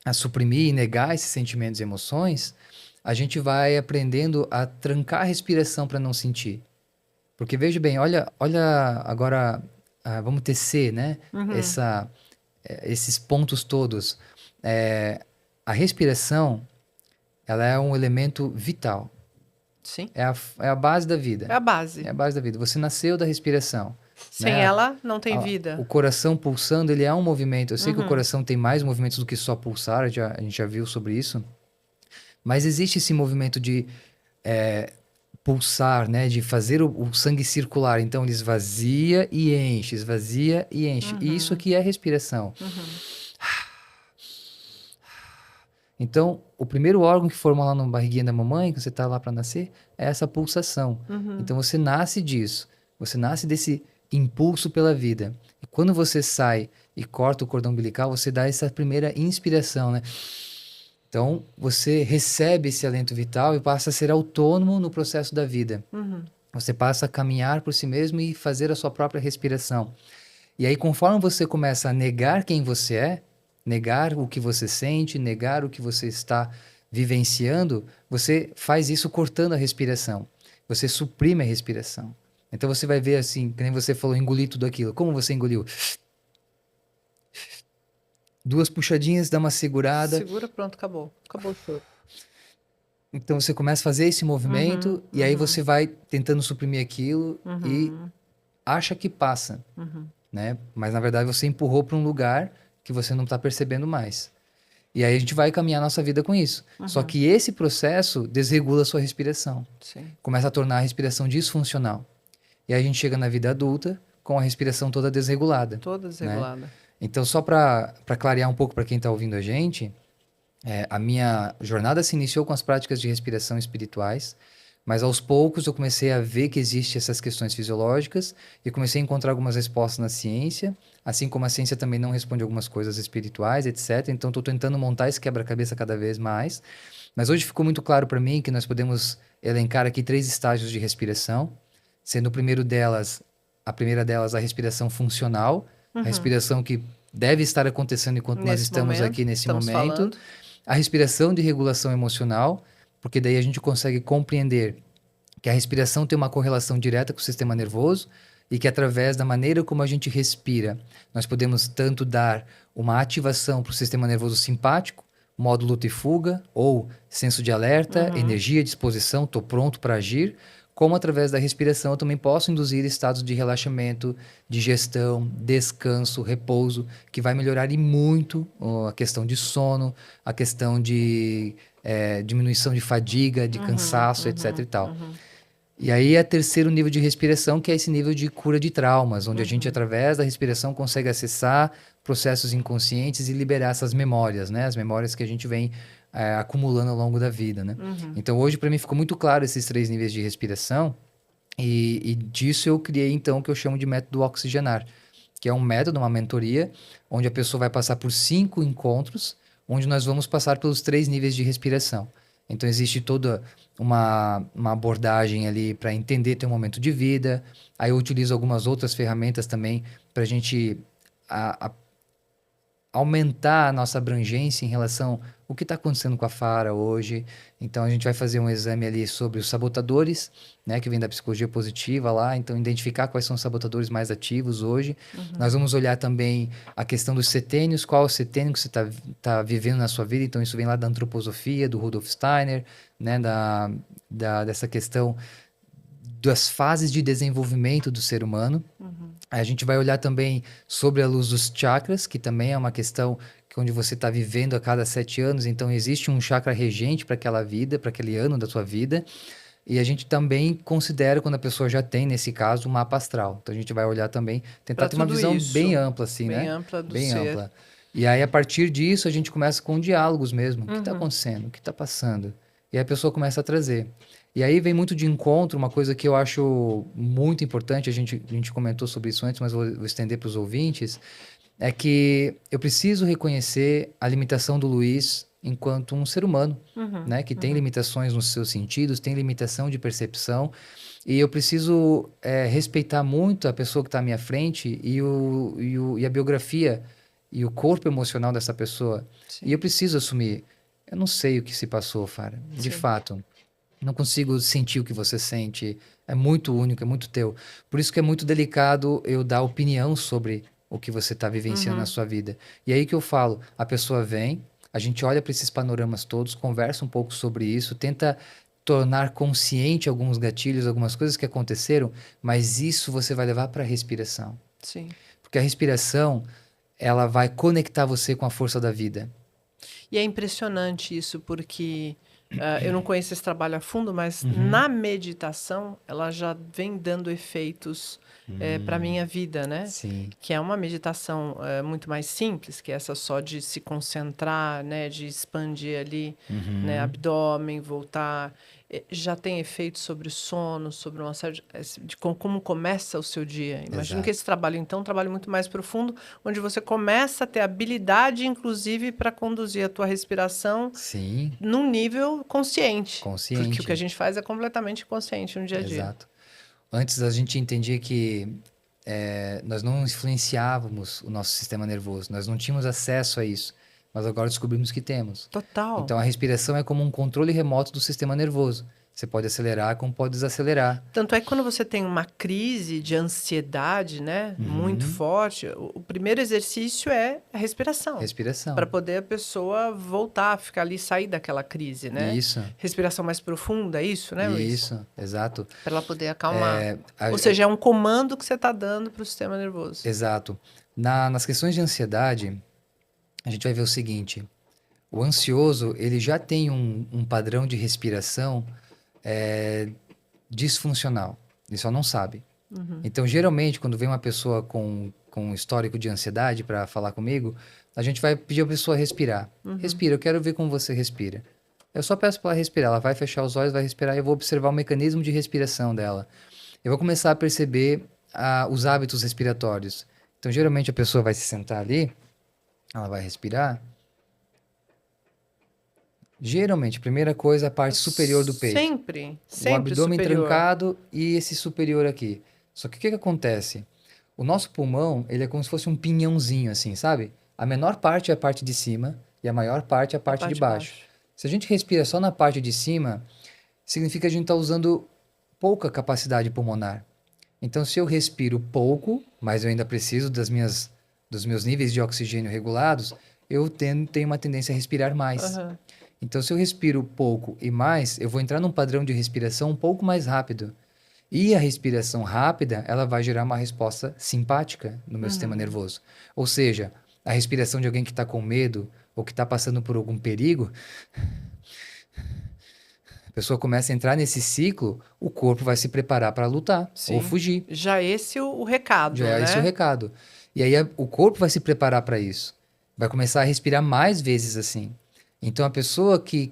a suprimir e negar esses sentimentos e emoções, a gente vai aprendendo a trancar a respiração para não sentir. Porque veja bem, olha agora, vamos tecer, né? Essa, esses pontos todos. A respiração, ela é um elemento vital. Sim, É a base da vida. é a É base. a base da vida. Você nasceu da respiração, Sem né? ela, não tem O vida. coração pulsando, ele é um movimento. Eu sei que o coração tem mais movimentos do que só pulsar, a gente já viu sobre isso. Mas existe esse movimento de pulsar, né? De fazer o sangue circular. Então ele esvazia e enche, esvazia e enche. E isso aqui é respiração. Então, o primeiro órgão que forma lá na barriguinha da mamãe, que você está lá para nascer, é essa pulsação. Então você nasce disso. Você nasce desse impulso pela vida. E quando você sai e corta o cordão umbilical, você dá essa primeira inspiração, né? Então, você recebe esse alento vital e passa a ser autônomo no processo da vida. Você passa a caminhar por si mesmo e fazer a sua própria respiração. E aí, conforme você começa a negar quem você é, negar o que você sente, negar o que você está vivenciando, você faz isso cortando a respiração. Você suprime a respiração. Então você vai ver assim, que nem você falou, engolir tudo aquilo. Como você engoliu? Duas puxadinhas, dá uma segurada. Segura, pronto, acabou. Acabou o choro. Então você começa a fazer esse movimento e aí você vai tentando suprimir aquilo e acha que passa, né? Mas na verdade você empurrou para um lugar que você não está percebendo mais. E aí a gente vai caminhar a nossa vida com isso. Só que esse processo desregula a sua respiração. Sim. Começa a tornar a respiração disfuncional. E aí a gente chega na vida adulta com a respiração toda desregulada. Toda desregulada. Então, só para clarear um pouco para quem está ouvindo a gente, a minha jornada se iniciou com as práticas de respiração espirituais, mas aos poucos eu comecei a ver que existem essas questões fisiológicas e comecei a encontrar algumas respostas na ciência, assim como a ciência também não responde algumas coisas espirituais, etc. Então, estou tentando montar esse quebra-cabeça cada vez mais. Mas hoje ficou muito claro para mim que nós podemos elencar aqui 3 estágios de respiração, sendo a primeira delas a respiração funcional, a respiração que deve estar acontecendo enquanto nós estamos aqui nesse momento. Falando. A respiração de regulação emocional, porque daí a gente consegue compreender que a respiração tem uma correlação direta com o sistema nervoso e que através da maneira como a gente respira, nós podemos tanto dar uma ativação para o sistema nervoso simpático, modo luta e fuga, ou senso de alerta, energia, disposição, estou pronto para agir, como através da respiração eu também posso induzir estados de relaxamento, digestão, descanso, repouso, que vai melhorar e muito a questão de sono, a questão de diminuição de fadiga, de cansaço, etc e tal. E aí é terceiro nível de respiração, que é esse nível de cura de traumas, onde a gente, através da respiração, consegue acessar processos inconscientes e liberar essas memórias, né? As memórias que a gente vem acumulando ao longo da vida, né? Então, hoje, para mim, ficou muito claro esses 3 níveis de respiração e disso eu criei, então, o que eu chamo de método Oxigenar, que é um método, uma mentoria, onde a pessoa vai passar por 5 encontros, onde nós vamos passar pelos 3 níveis de respiração. Então, existe toda uma abordagem ali para entender teu momento de vida. Aí eu utilizo algumas outras ferramentas também para a gente aumentar a nossa abrangência em relação ao que está acontecendo com a Fara hoje. Então, a gente vai fazer um exame ali sobre os sabotadores, né, que vem da psicologia positiva lá. Então, identificar quais são os sabotadores mais ativos hoje. Nós vamos olhar também a questão dos setênios, qual é o setênio que você tá vivendo na sua vida. Então, isso vem lá da antroposofia, do Rudolf Steiner, né, dessa questão das fases de desenvolvimento do ser humano. A gente vai olhar também sobre a luz dos chakras, que também é uma questão onde você está vivendo a cada 7 anos. Então, existe um chakra regente para aquela vida, para aquele ano da sua vida. E a gente também considera, quando a pessoa já tem, nesse caso, um mapa astral. Então, a gente vai olhar também, tentar ter uma visão bem ampla, assim, né? Bem ampla do bem ser. Ampla. E aí, a partir disso, a gente começa com diálogos mesmo. O que está acontecendo? O que está passando? E aí a pessoa começa a trazer. E aí vem muito de encontro, uma coisa que eu acho muito importante, a gente comentou sobre isso antes, mas vou estender para os ouvintes, é que eu preciso reconhecer a limitação do Luiz enquanto um ser humano, né? Que tem limitações nos seus sentidos, tem limitação de percepção, e eu preciso respeitar muito a pessoa que está à minha frente e a biografia e o corpo emocional dessa pessoa. Sim. E eu preciso assumir. Eu não sei o que se passou, Fara, de fato. Não consigo sentir o que você sente. É muito único, é muito teu. Por isso que é muito delicado eu dar opinião sobre o que você está vivenciando na sua vida. E aí que eu falo, a pessoa vem, a gente olha para esses panoramas todos, conversa um pouco sobre isso, tenta tornar consciente alguns gatilhos, algumas coisas que aconteceram, mas isso você vai levar para a respiração. Sim. Porque a respiração, ela vai conectar você com a força da vida. E é impressionante isso, porque eu não conheço esse trabalho a fundo, mas na meditação ela já vem dando efeitos para a minha vida, né? Sim. Que é uma meditação muito mais simples, que é essa só de se concentrar, né? De expandir ali, né? Abdômen, voltar. Já tem efeitos sobre o sono, sobre uma série de como começa o seu dia. Imagino que esse trabalho, então, é um trabalho muito mais profundo, onde você começa a ter habilidade, inclusive, para conduzir a tua respiração num nível consciente. Consciente. Porque o que a gente faz é completamente consciente no dia a dia. Exato. Antes a gente entendia que nós não influenciávamos o nosso sistema nervoso, nós não tínhamos acesso a isso. Mas agora descobrimos que temos. Total. Então, a respiração é como um controle remoto do sistema nervoso. Você pode acelerar como pode desacelerar. Tanto é que quando você tem uma crise de ansiedade, né, muito Uhum. forte, o primeiro exercício é a respiração, para Respiração. poder a pessoa voltar, ficar ali, sair daquela crise, né? Isso, Respiração mais profunda, é isso, né, Luiz? isso, exato. Para ela poder acalmar. É, Ou seja, é um comando que você está dando para o sistema nervoso. exato. Nas questões de ansiedade, a gente vai ver o seguinte: o ansioso, ele já tem um padrão de respiração disfuncional. Ele só não sabe. Então, geralmente, quando vem uma pessoa com um histórico de ansiedade para falar comigo, a gente vai pedir a pessoa respirar. Respira, eu quero ver como você respira. Eu só peço para ela respirar. Ela vai fechar os olhos, vai respirar e eu vou observar o mecanismo de respiração dela. Eu vou começar a perceber os hábitos respiratórios. Então, geralmente, a pessoa vai se sentar ali, ela vai respirar. Geralmente, a primeira coisa é a parte superior do peito. Sempre, O sempre abdômen superior. trancado e esse superior aqui. Só que o que que acontece? O nosso pulmão, ele é como se fosse um pinhãozinho assim, sabe? A menor parte é a parte de cima e a maior parte é a parte de baixo. Se a gente respira só na parte de cima, significa que a gente está usando pouca capacidade pulmonar. Então, se eu respiro pouco, mas eu ainda preciso dos meus níveis de oxigênio regulados, eu tenho uma tendência a respirar mais. Aham. Então, se eu respiro pouco e mais, eu vou entrar num padrão de respiração um pouco mais rápido. E a respiração rápida, ela vai gerar uma resposta simpática no meu sistema nervoso. Ou seja, a respiração de alguém que está com medo ou que está passando por algum perigo, a pessoa começa a entrar nesse ciclo, o corpo vai se preparar para lutar ou Sim. fugir. Já esse o recado, Já é esse o né? recado. E aí o corpo vai se preparar para isso. Vai começar a respirar mais vezes assim. Então a pessoa que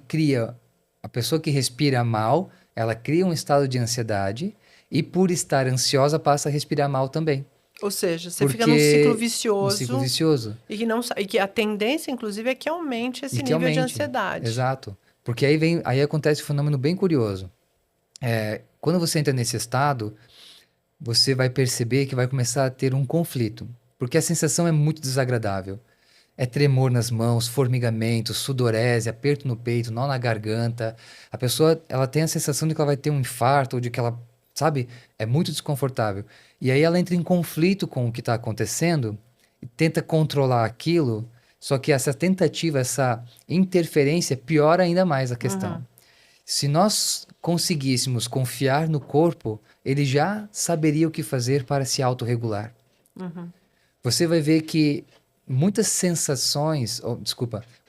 respira mal, ela cria um estado de ansiedade e por estar ansiosa passa a respirar mal também. Ou seja, você fica num ciclo vicioso. Um ciclo vicioso. E que, não, e que a tendência, inclusive, é que aumente esse E que nível de aumente. ansiedade. Exato. Porque aí acontece um fenômeno bem curioso. Quando você entra nesse estado, você vai perceber que vai começar a ter um conflito. Porque a sensação é muito desagradável. É tremor nas mãos, formigamento, sudorese, aperto no peito, nó na garganta. A pessoa, ela tem a sensação de que ela vai ter um infarto, ou de que ela, sabe, é muito desconfortável. E aí ela entra em conflito com o que está acontecendo e tenta controlar aquilo, só que essa tentativa, essa interferência piora ainda mais a questão. Se nós conseguíssemos confiar no corpo, ele já saberia o que fazer para se autorregular. Você vai ver que muitas sensações,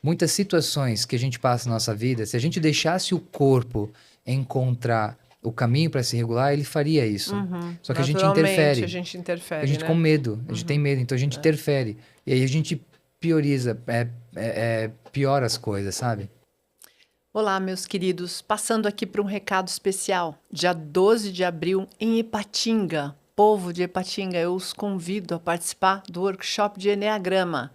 muitas situações que a gente passa na nossa vida, se a gente deixasse o corpo encontrar o caminho para se regular, ele faria isso. Só que a gente Naturalmente, interfere. a gente interfere, A gente né? com medo, a gente tem medo, então a gente interfere. E aí a gente piora as coisas, sabe? Olá, meus queridos. Passando aqui para um recado especial. Dia 12 de abril, em Ipatinga. Povo de Ipatinga, eu os convido a participar do workshop de Eneagrama.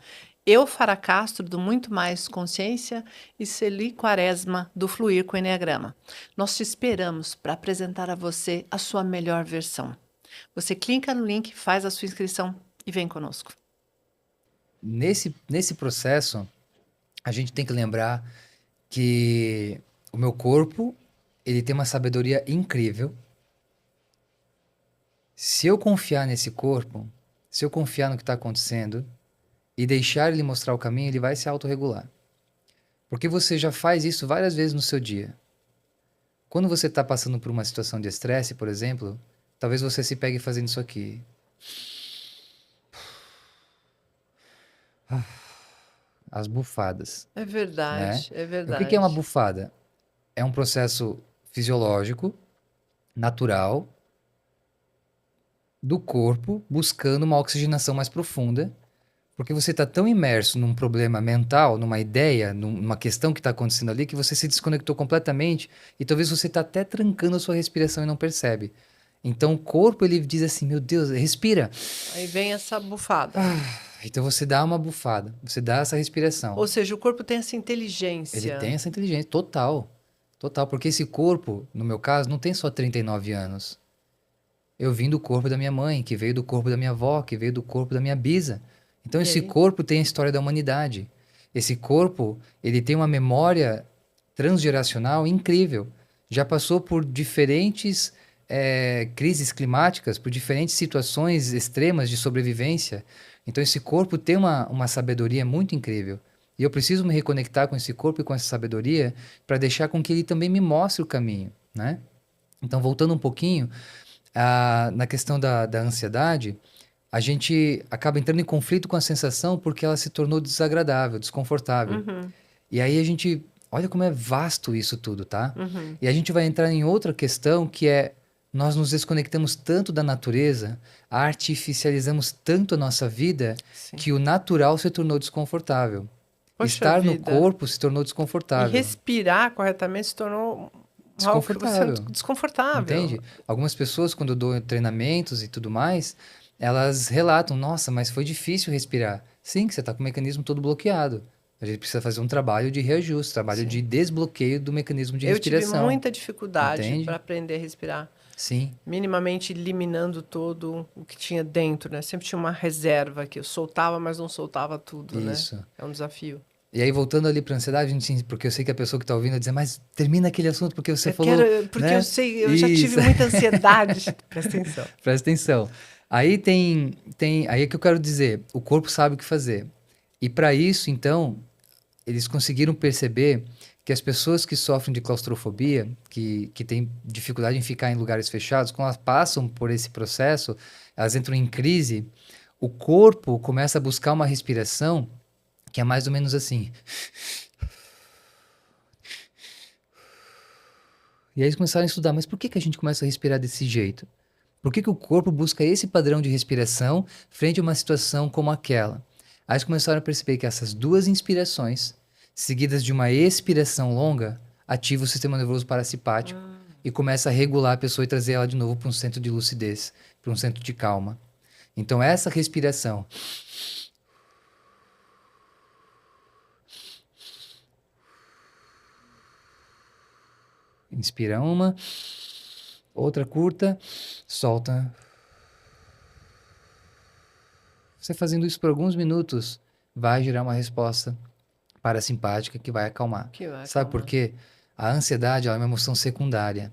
Eu, Fara Castro, do Muito Mais Consciência, e Celi Quaresma, do Fluir com Eneagrama. Nós te esperamos para apresentar a você a sua melhor versão. Você clica no link, faz a sua inscrição e vem conosco. Nesse processo, a gente tem que lembrar que o meu corpo, ele tem uma sabedoria incrível. Se eu confiar nesse corpo, se eu confiar no que está acontecendo e deixar ele mostrar o caminho, ele vai se autorregular. Porque você já faz isso várias vezes no seu dia. Quando você está passando por uma situação de estresse, por exemplo, talvez você se pegue fazendo isso aqui. As bufadas. É verdade, é O verdade. que é uma bufada? É um processo fisiológico, natural, do corpo buscando uma oxigenação mais profunda, porque você está tão imerso num problema mental, numa ideia, numa questão que está acontecendo ali, que você se desconectou completamente e talvez você está até trancando a sua respiração e não percebe. Então o corpo ele diz assim, meu Deus, respira. Aí vem essa bufada. Então você dá uma bufada, você dá essa respiração. Ou seja, o corpo tem essa inteligência. Ele tem essa inteligência total, total, porque esse corpo, no meu caso, não tem só 39 anos. Eu vim do corpo da minha mãe, que veio do corpo da minha avó, que veio do corpo da minha bisa. Então esse corpo tem a história da humanidade. Esse corpo, ele tem uma memória transgeracional incrível. já passou por diferentes crises climáticas, por diferentes situações extremas de sobrevivência. Então, esse corpo tem uma sabedoria muito incrível. E eu preciso me reconectar com esse corpo e com essa sabedoria para deixar com que ele também me mostre o caminho, né? Então, voltando um pouquinho, na questão da ansiedade, a gente acaba entrando em conflito com a sensação porque ela se tornou desagradável, desconfortável. Uhum, E aí a gente, olha como é vasto isso tudo, tá? uhum. E a gente vai entrar em outra questão que é, nós nos desconectamos tanto da natureza, artificializamos tanto a nossa vida, Sim. que o natural se tornou desconfortável. Poxa Estar no vida. corpo se tornou E desconfortável. respirar corretamente se tornou algo que você Desconfortável. desconfortável. Entende? Algumas pessoas, quando eu dou treinamentos e tudo mais, elas relatam, nossa, mas foi difícil respirar. Sim, que você está com o mecanismo todo bloqueado. A gente precisa fazer um trabalho de reajuste, trabalho Sim. de desbloqueio do mecanismo de Eu tive respiração. muita dificuldade Entende? para aprender a respirar, Sim, minimamente eliminando todo o que tinha dentro, né? Sempre tinha uma reserva que eu soltava, mas não soltava tudo, né? isso. É um desafio. E aí, voltando ali para a ansiedade, porque eu sei que a pessoa que está ouvindo vai dizer, mas termina aquele assunto porque você Eu falou, quero, porque eu né? sei, eu já tive Isso. muita ansiedade. Presta atenção. Presta atenção. Aí aí é que eu quero dizer, o corpo sabe o que fazer. E para isso, então, eles conseguiram perceber que as pessoas que sofrem de claustrofobia, que têm dificuldade em ficar em lugares fechados, quando elas passam por esse processo, elas entram em crise, o corpo começa a buscar uma respiração que é mais ou menos assim. E aí eles começaram a estudar, mas por que que a gente começa a respirar desse jeito? Por que que o corpo busca esse padrão de respiração frente a uma situação como aquela? Aí eles começaram a perceber que essas duas inspirações, seguidas de uma expiração longa, ativa o sistema nervoso parasimpático e começa a regular a pessoa e trazer ela de novo para um centro de lucidez, para um centro de calma. Então essa respiração, inspira uma, outra curta, solta. Você fazendo isso por alguns minutos vai gerar uma resposta parasimpática que vai acalmar. Que vai Sabe por acalmar. quê? A ansiedade ela é uma emoção secundária,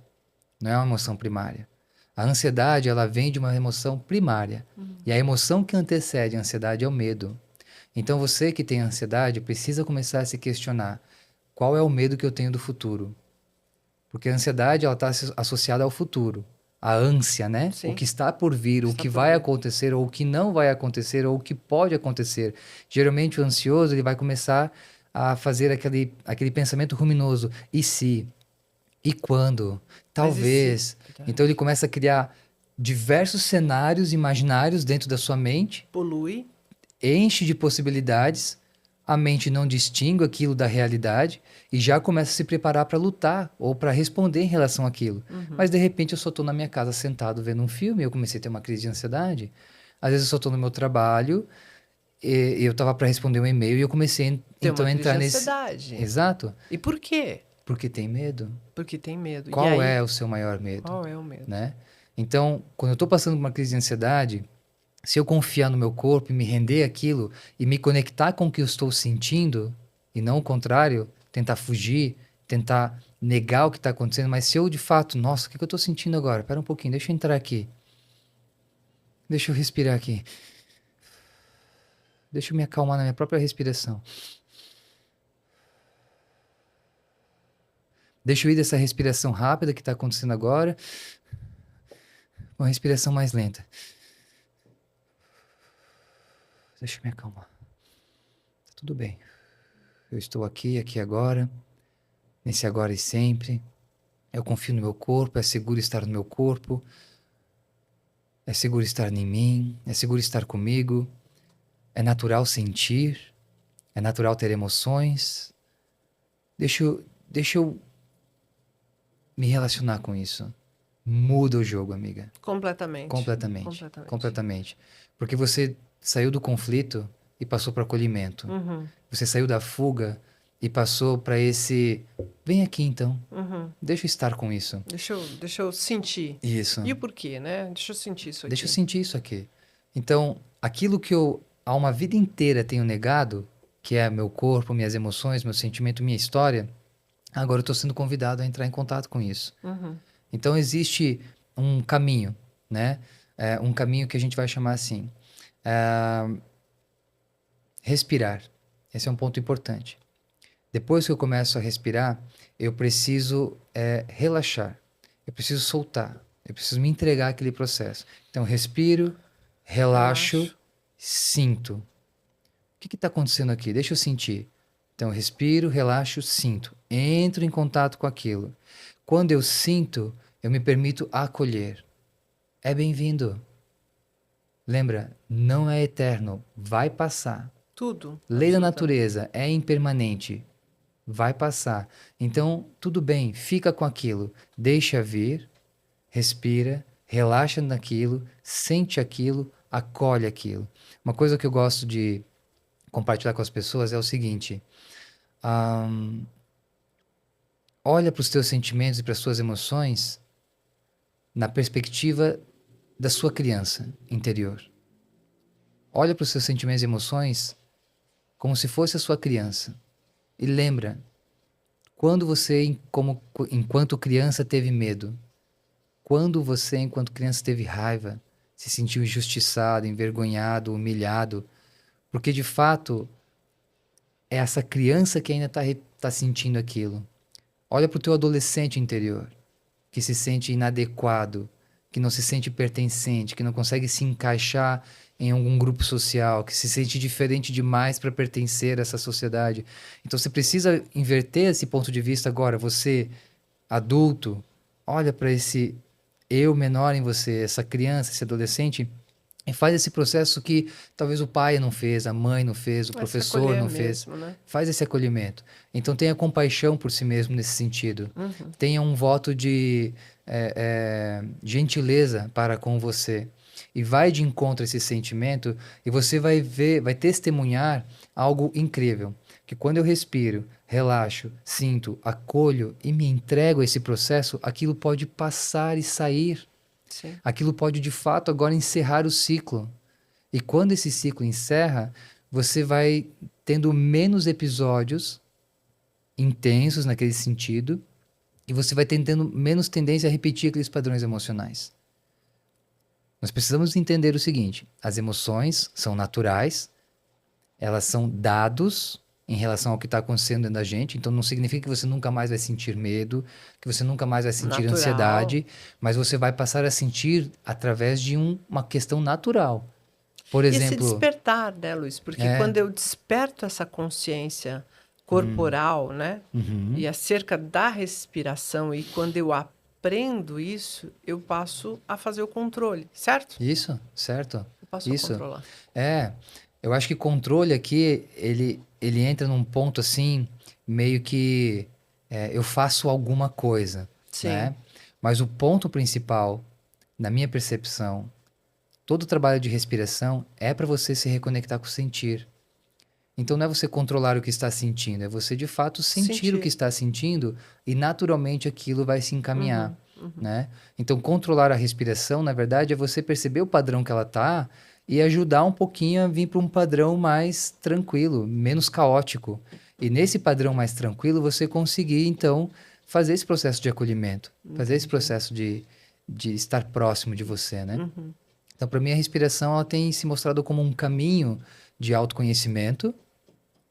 não é uma emoção primária. A ansiedade ela vem de uma emoção primária. E a emoção que antecede a ansiedade é o medo. Então você que tem ansiedade precisa começar a se questionar qual é o medo que eu tenho do futuro. Porque a ansiedade ela está associada ao futuro. A ânsia, né? O Sim, que está por vir, o está que por vai vir. acontecer, ou o que não vai acontecer, ou o que pode acontecer. Geralmente o ansioso ele vai começar a fazer aquele pensamento ruminoso. E se? E quando? Mas e se? Talvez. Então ele começa a criar diversos cenários imaginários dentro da sua mente, Polui. enche de possibilidades, a mente não distingue aquilo da realidade e já começa a se preparar para lutar ou para responder em relação àquilo. Mas de repente eu só estou na minha casa sentado vendo um filme e eu comecei a ter uma crise de ansiedade. Às vezes eu só estou no meu trabalho e eu estava para responder um e-mail e eu comecei Tem então uma a crise entrar de nesse. ansiedade. Exato. E por quê? Porque tem medo. Porque tem medo. E Qual aí, é o seu maior medo, qual é o medo? né? Então, quando eu estou passando por uma crise de ansiedade, se eu confiar no meu corpo e me render àquilo e me conectar com o que eu estou sentindo, e não o contrário, tentar fugir, tentar negar o que está acontecendo, mas se eu de fato, nossa, o que que eu estou sentindo agora? Espera um pouquinho, deixa eu entrar aqui. Deixa eu respirar aqui. Deixa eu me acalmar na minha própria respiração. Deixa eu ir dessa respiração rápida que está acontecendo agora, uma respiração mais lenta. Deixa eu me acalmar. Tá tudo bem. Eu estou aqui agora, nesse agora e sempre. Eu confio no meu corpo, é seguro estar no meu corpo. É seguro estar em mim, é seguro estar comigo. É natural sentir, é natural ter emoções. Deixa eu me relacionar com isso. Muda o jogo, amiga. Completamente. Completamente. Completamente. Completamente. Porque você saiu do conflito e passou para acolhimento. Uhum, Você saiu da fuga e passou para esse. Vem aqui então. uhum. Deixa eu estar com isso. Deixa eu sentir. Isso. E o porquê, né? Deixa eu sentir isso aqui. Deixa eu sentir isso aqui. Então, aquilo que eu há uma vida inteira tenho negado, que é meu corpo, minhas emoções, meu sentimento, minha história, Agora eu estou sendo convidado a entrar em contato com isso. Uhum. Então existe um caminho, né? Um caminho que a gente vai chamar assim. Respirar. Esse é um ponto importante. Depois que eu começo a respirar, eu preciso relaxar. Eu preciso soltar. Eu preciso me entregar àquele processo. Então, respiro, relaxo, sinto. O que está acontecendo aqui? Deixa eu sentir. Então, respiro, relaxo, sinto. Entro em contato com aquilo. Quando eu sinto, eu me permito acolher. É bem-vindo. Lembra, não é eterno, vai passar. Tudo. Lei da natureza é impermanente, vai passar. Então, tudo bem, fica com aquilo, deixa vir, respira, relaxa naquilo, sente aquilo, acolhe aquilo. Uma coisa que eu gosto de compartilhar com as pessoas é o seguinte: olha para os teus sentimentos e para as suas emoções na perspectiva da sua criança interior. Olha para os seus sentimentos e emoções como se fosse a sua criança. E lembra, quando você, enquanto criança, teve medo, quando você, enquanto criança, teve raiva, se sentiu injustiçado, envergonhado, humilhado, porque de fato é essa criança que ainda está sentindo aquilo. Olha para o teu adolescente interior, que se sente inadequado, que não se sente pertencente, que não consegue se encaixar em algum grupo social, que se sente diferente demais para pertencer a essa sociedade. Então você precisa inverter esse ponto de vista agora. Você, adulto, olha para esse eu menor em você, essa criança, esse adolescente, e faz esse processo que talvez o pai não fez, a mãe não fez, o professor não fez. Mesmo, né? Faz esse acolhimento. Então tenha compaixão por si mesmo nesse sentido. Tenha um voto de gentileza para com você. E vai de encontro a esse sentimento e você vai ver, vai testemunhar algo incrível. Que quando eu respiro, relaxo, sinto, acolho e me entrego a esse processo, aquilo pode passar e sair. Sim. Aquilo pode de fato agora encerrar o ciclo. E quando esse ciclo encerra, você vai tendo menos episódios intensos naquele sentido e você vai tendo menos tendência a repetir aqueles padrões emocionais. Nós precisamos entender o seguinte: as emoções são naturais, elas são dados em relação ao que está acontecendo dentro da gente, então não significa que você nunca mais vai sentir medo, que você nunca mais vai sentir ansiedade, mas você vai passar a sentir através de uma questão natural. Por exemplo... E esse despertar, né, Luiz? Porque quando eu desperto essa consciência corporal, né, e acerca da respiração, e quando eu aprendo isso, eu passo a fazer o controle, certo? Isso, certo. Eu passo a controlar. Eu acho que controle aqui, ele entra num ponto assim, meio que eu faço alguma coisa, Sim. né? Mas o ponto principal, na minha percepção, todo o trabalho de respiração é para você se reconectar com o sentir. Então não é você controlar o que está sentindo, é você de fato sentir o que está sentindo e naturalmente aquilo vai se encaminhar, né? Então controlar a respiração, na verdade, é você perceber o padrão que ela está e ajudar um pouquinho a vir para um padrão mais tranquilo, menos caótico. E nesse padrão mais tranquilo você conseguir, então, fazer esse processo de acolhimento, fazer esse processo de estar próximo de você, né? Então, para mim, a respiração ela tem se mostrado como um caminho de autoconhecimento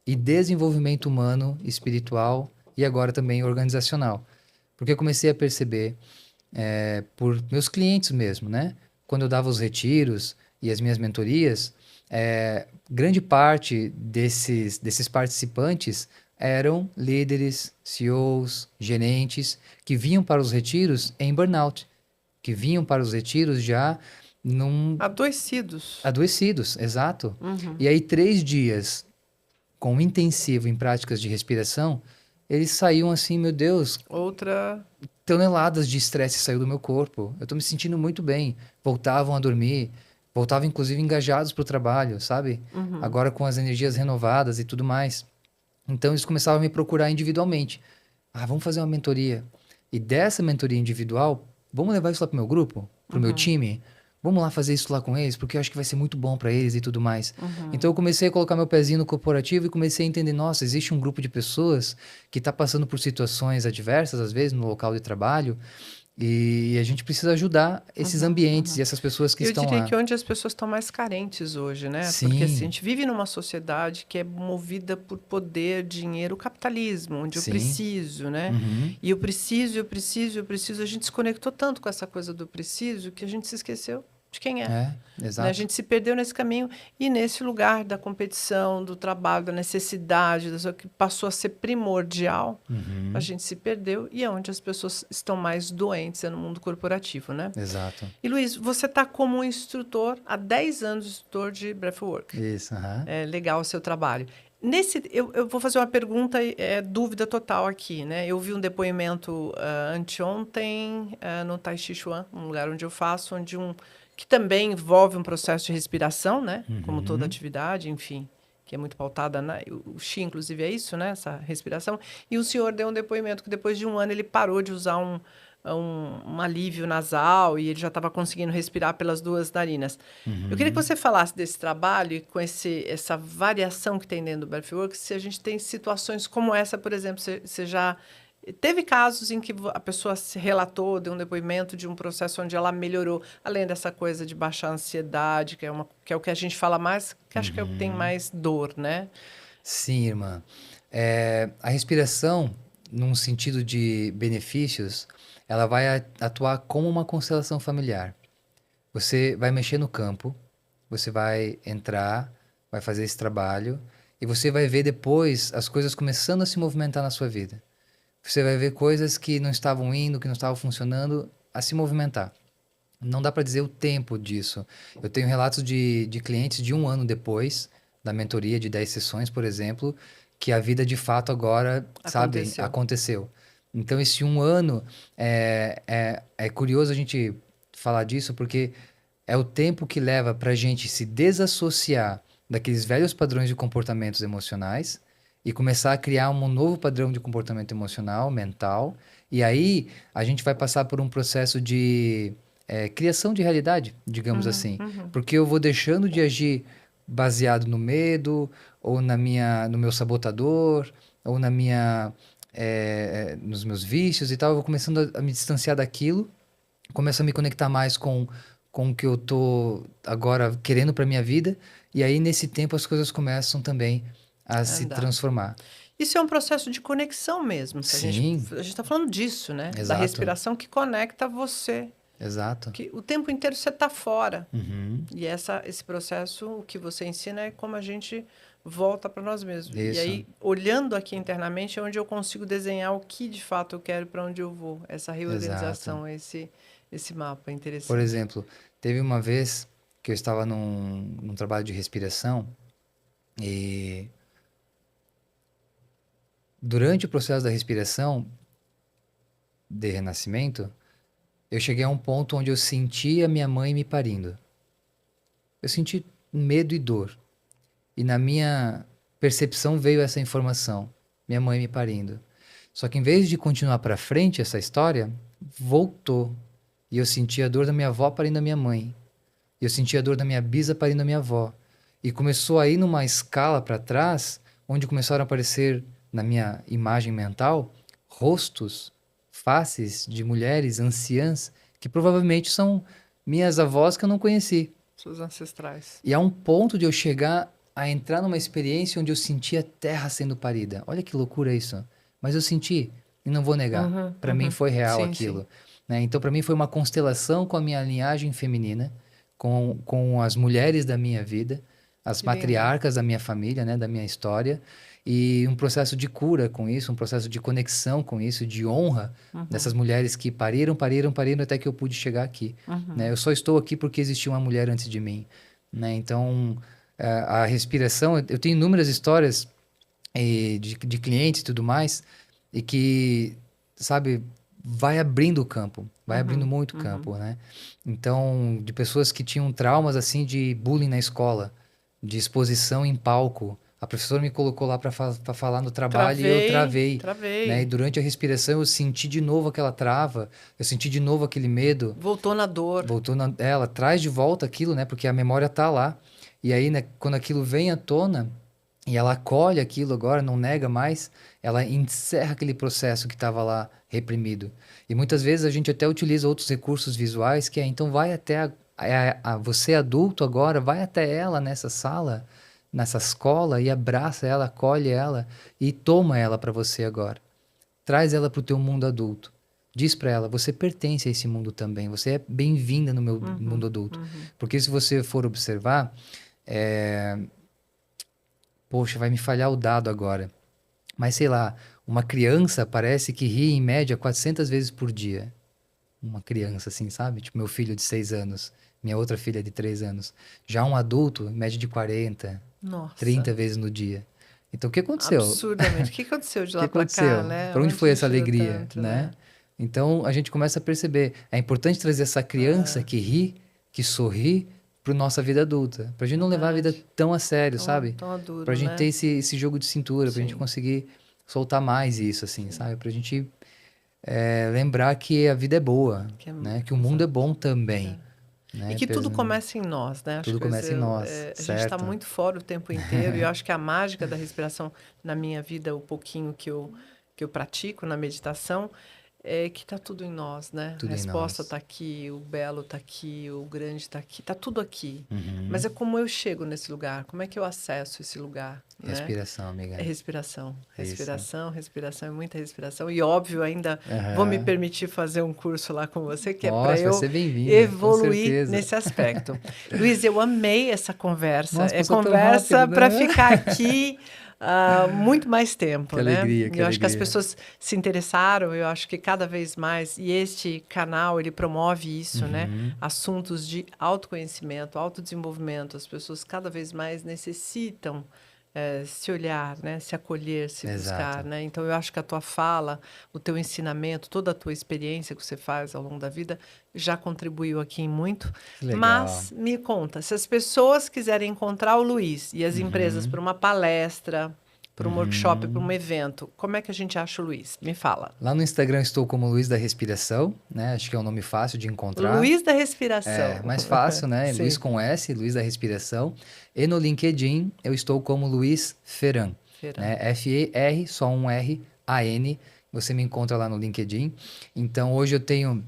e desenvolvimento humano, espiritual e agora também organizacional. Porque eu comecei a perceber, por meus clientes mesmo, né? Quando eu dava os retiros e as minhas mentorias, grande parte desses participantes eram líderes, CEOs, gerentes, que vinham para os retiros em burnout, que vinham para os retiros já adoecidos, exato. E aí 3 dias com intensivo em práticas de respiração, eles saíam assim, meu Deus, toneladas de estresse saiu do meu corpo, eu tô me sentindo muito bem, voltavam a dormir, voltavam inclusive engajados para o trabalho, sabe? Agora com as energias renovadas e tudo mais. Então eles começavam a me procurar individualmente. Vamos fazer uma mentoria. E dessa mentoria individual, vamos levar isso lá pro meu grupo, pro meu time, vamos lá fazer isso lá com eles, porque eu acho que vai ser muito bom para eles e tudo mais. Uhum. Então eu comecei a colocar meu pezinho no corporativo e comecei a entender, nossa, existe um grupo de pessoas que está passando por situações adversas, às vezes, no local de trabalho, e a gente precisa ajudar esses ambientes e essas pessoas que Eu estão diria lá. que onde as pessoas estão mais carentes hoje, né? Porque assim, a Sim, gente vive numa sociedade que é movida por poder, dinheiro, capitalismo, onde eu sim. preciso, né? Uhum. E eu preciso, eu preciso, eu preciso. A gente se conectou tanto com essa coisa do preciso que a gente se esqueceu de quem é. É, Né? A exato. gente se perdeu nesse caminho e nesse lugar da competição, do trabalho, da necessidade, que passou a ser primordial, a Uhum. gente se perdeu e é onde as pessoas estão mais doentes, é no mundo corporativo, né? Exato. E Luiz, você está como instrutor, há 10 anos instrutor de Breathwork. Isso, aham. É legal o seu trabalho. Eu vou fazer uma pergunta, dúvida total aqui, né? Eu vi um depoimento anteontem no Tai Chi Chuan, um lugar onde eu faço, que também envolve um processo de respiração, né? Como toda Uhum. atividade, enfim, que é muito pautada o Qi, inclusive, é isso, né? Essa respiração. E o senhor deu um depoimento que depois de um ano ele parou de usar um alívio nasal e ele já estava conseguindo respirar pelas duas narinas. Eu queria que Uhum. você falasse desse trabalho e com essa variação que tem dentro do Breathwork, se a gente tem situações como essa, por exemplo, você já teve casos em que a pessoa se relatou, deu um depoimento de um processo onde ela melhorou, além dessa coisa de baixar a ansiedade, que é o que a gente fala mais, que acho que é o que tem Uhum. mais dor, né? Sim, irmã. A respiração, num sentido de benefícios, ela vai atuar como uma constelação familiar. Você vai mexer no campo, você vai entrar, vai fazer esse trabalho, e você vai ver depois as coisas começando a se movimentar na sua vida. Você vai ver coisas que não estavam indo, que não estavam funcionando, a se movimentar. Não dá para dizer o tempo disso. Eu tenho relatos de clientes de um ano depois da mentoria de 10 sessões, por exemplo, que a vida de fato agora, sabe, Aconteceu. aconteceu. Então, esse um ano é curioso a gente falar disso, porque é o tempo que leva para a gente se desassociar daqueles velhos padrões de comportamentos emocionais e começar a criar um novo padrão de comportamento emocional, mental. E aí a gente vai passar por um processo de criação de realidade, digamos assim. Porque eu vou deixando de agir baseado no medo, ou no meu sabotador, ou nos meus vícios e tal. Eu vou começando a me distanciar daquilo, começo a me conectar mais com o que eu tô agora querendo para minha vida, e aí nesse tempo as coisas começam também a se Andar. transformar. Isso é um processo de conexão mesmo. Se Sim, a gente está falando disso, né? Da exato, respiração que conecta você. exato. Que o tempo inteiro você está fora. Uhum, E esse processo, o que você ensina é como a gente volta para nós mesmos. E isso, aí, olhando aqui internamente, é onde eu consigo desenhar o que de fato eu quero, para onde eu vou. Essa exato. reorganização, esse mapa é Por interessante. exemplo, teve uma vez que eu estava num trabalho de respiração e durante o processo da respiração de renascimento, eu cheguei a um ponto onde eu senti a minha mãe me parindo. Eu senti medo e dor. E na minha percepção veio essa informação, minha mãe me parindo. Só que em vez de continuar para frente essa história, voltou. E eu senti a dor da minha avó parindo a minha mãe. E eu senti a dor da minha bisa parindo a minha avó. E começou a ir numa escala para trás, onde começaram a aparecer na minha imagem mental rostos, faces de mulheres anciãs que provavelmente são minhas avós que eu não conheci. Seus ancestrais. E a um ponto de eu chegar a entrar numa experiência onde eu senti a terra sendo parida. Olha que loucura isso. Mas eu senti, e não vou negar. Para mim foi real Sim, sim. aquilo. Né? Então, para mim foi uma constelação com a minha linhagem feminina, com as mulheres da minha vida, as Que lindo. matriarcas da minha família, né, da minha história, e um processo de cura com isso, um processo de conexão com isso, de honra dessas mulheres que pariram, pariram, pariram até que eu pude chegar aqui. Né? Eu só estou aqui porque existiu uma mulher antes de mim. Né? Então, a respiração, eu tenho inúmeras histórias de clientes e tudo mais, e que, sabe, vai abrindo o campo, vai abrindo muito campo, né? Então, de pessoas que tinham traumas, assim, de bullying na escola, de exposição em palco, A professora me colocou lá para falar no trabalho e eu travei. Né? E durante a respiração eu senti de novo aquela trava, eu senti de novo aquele medo. Voltou na dor. Ela traz de volta aquilo, né? Porque a memória tá lá. E aí, né, quando aquilo vem à tona e ela acolhe aquilo agora, não nega mais, ela encerra aquele processo que estava lá reprimido. E muitas vezes a gente até utiliza outros recursos visuais, que é, então vai até você adulto agora, vai até ela nessa sala, nessa escola e abraça ela, acolhe ela e toma ela para você agora. Traz ela para o teu mundo adulto. Diz para ela, você pertence a esse mundo também, você é bem-vinda no meu mundo adulto. Porque se você for observar, poxa, vai me falhar o dado agora. Mas sei lá, uma criança parece que ri em média 400 vezes por dia. Uma criança assim, sabe? Tipo meu filho de 6 anos, minha outra filha de 3 anos. Já um adulto, em média de 40, Nossa. 30 vezes no dia. Então o que aconteceu? Absurdamente. O que aconteceu de lá para cá, né? Para onde foi essa alegria, tanto, né? Então a gente começa a perceber, é importante trazer essa criança que ri, que sorri, para nossa vida adulta. Para a gente não levar a vida tão a sério, sabe? Tão adulto, para a gente ter esse jogo de cintura, para a gente conseguir soltar mais isso, assim, sabe? Para a gente lembrar que a vida é boa, né? Que o mundo é bom também. Né? E que tudo começa em nós, né? Tudo começa em nós, a gente está muito fora o tempo inteiro e eu acho que a mágica da respiração na minha vida, o pouquinho que eu pratico na meditação, é que está tudo em nós, né? A resposta está aqui, o belo está aqui, o grande está aqui, está tudo aqui. Mas é como eu chego nesse lugar, como é que eu acesso esse lugar? Respiração, amiga. É respiração, respiração, é muita respiração. E óbvio, ainda vou me permitir fazer um curso lá com você, que é para eu evoluir nesse aspecto. Luiz, eu amei essa conversa. Nossa, é conversa para ficar aqui muito mais tempo, que né? Alegria, que eu acho que as pessoas se interessaram, eu acho que cada vez mais, e este canal, ele promove isso, né? Assuntos de autoconhecimento, autodesenvolvimento, as pessoas cada vez mais necessitam se olhar, né? Se acolher, se buscar, né? Então, eu acho que a tua fala, o teu ensinamento, toda a tua experiência que você faz ao longo da vida já contribuiu aqui em muito. Legal. Mas me conta, se as pessoas quiserem encontrar o Luiz e as empresas para uma palestra, para um workshop, para um evento, como é que a gente acha o Luiz? Me fala. Lá no Instagram estou como Luiz da Respiração, né? Acho que é um nome fácil de encontrar. Luiz da Respiração. É, mais fácil, né? Luiz com S, Luiz da Respiração. E no LinkedIn eu estou como Luiz Feran. Né? F-E-R, só um R, A-N. Você me encontra lá no LinkedIn. Então hoje eu tenho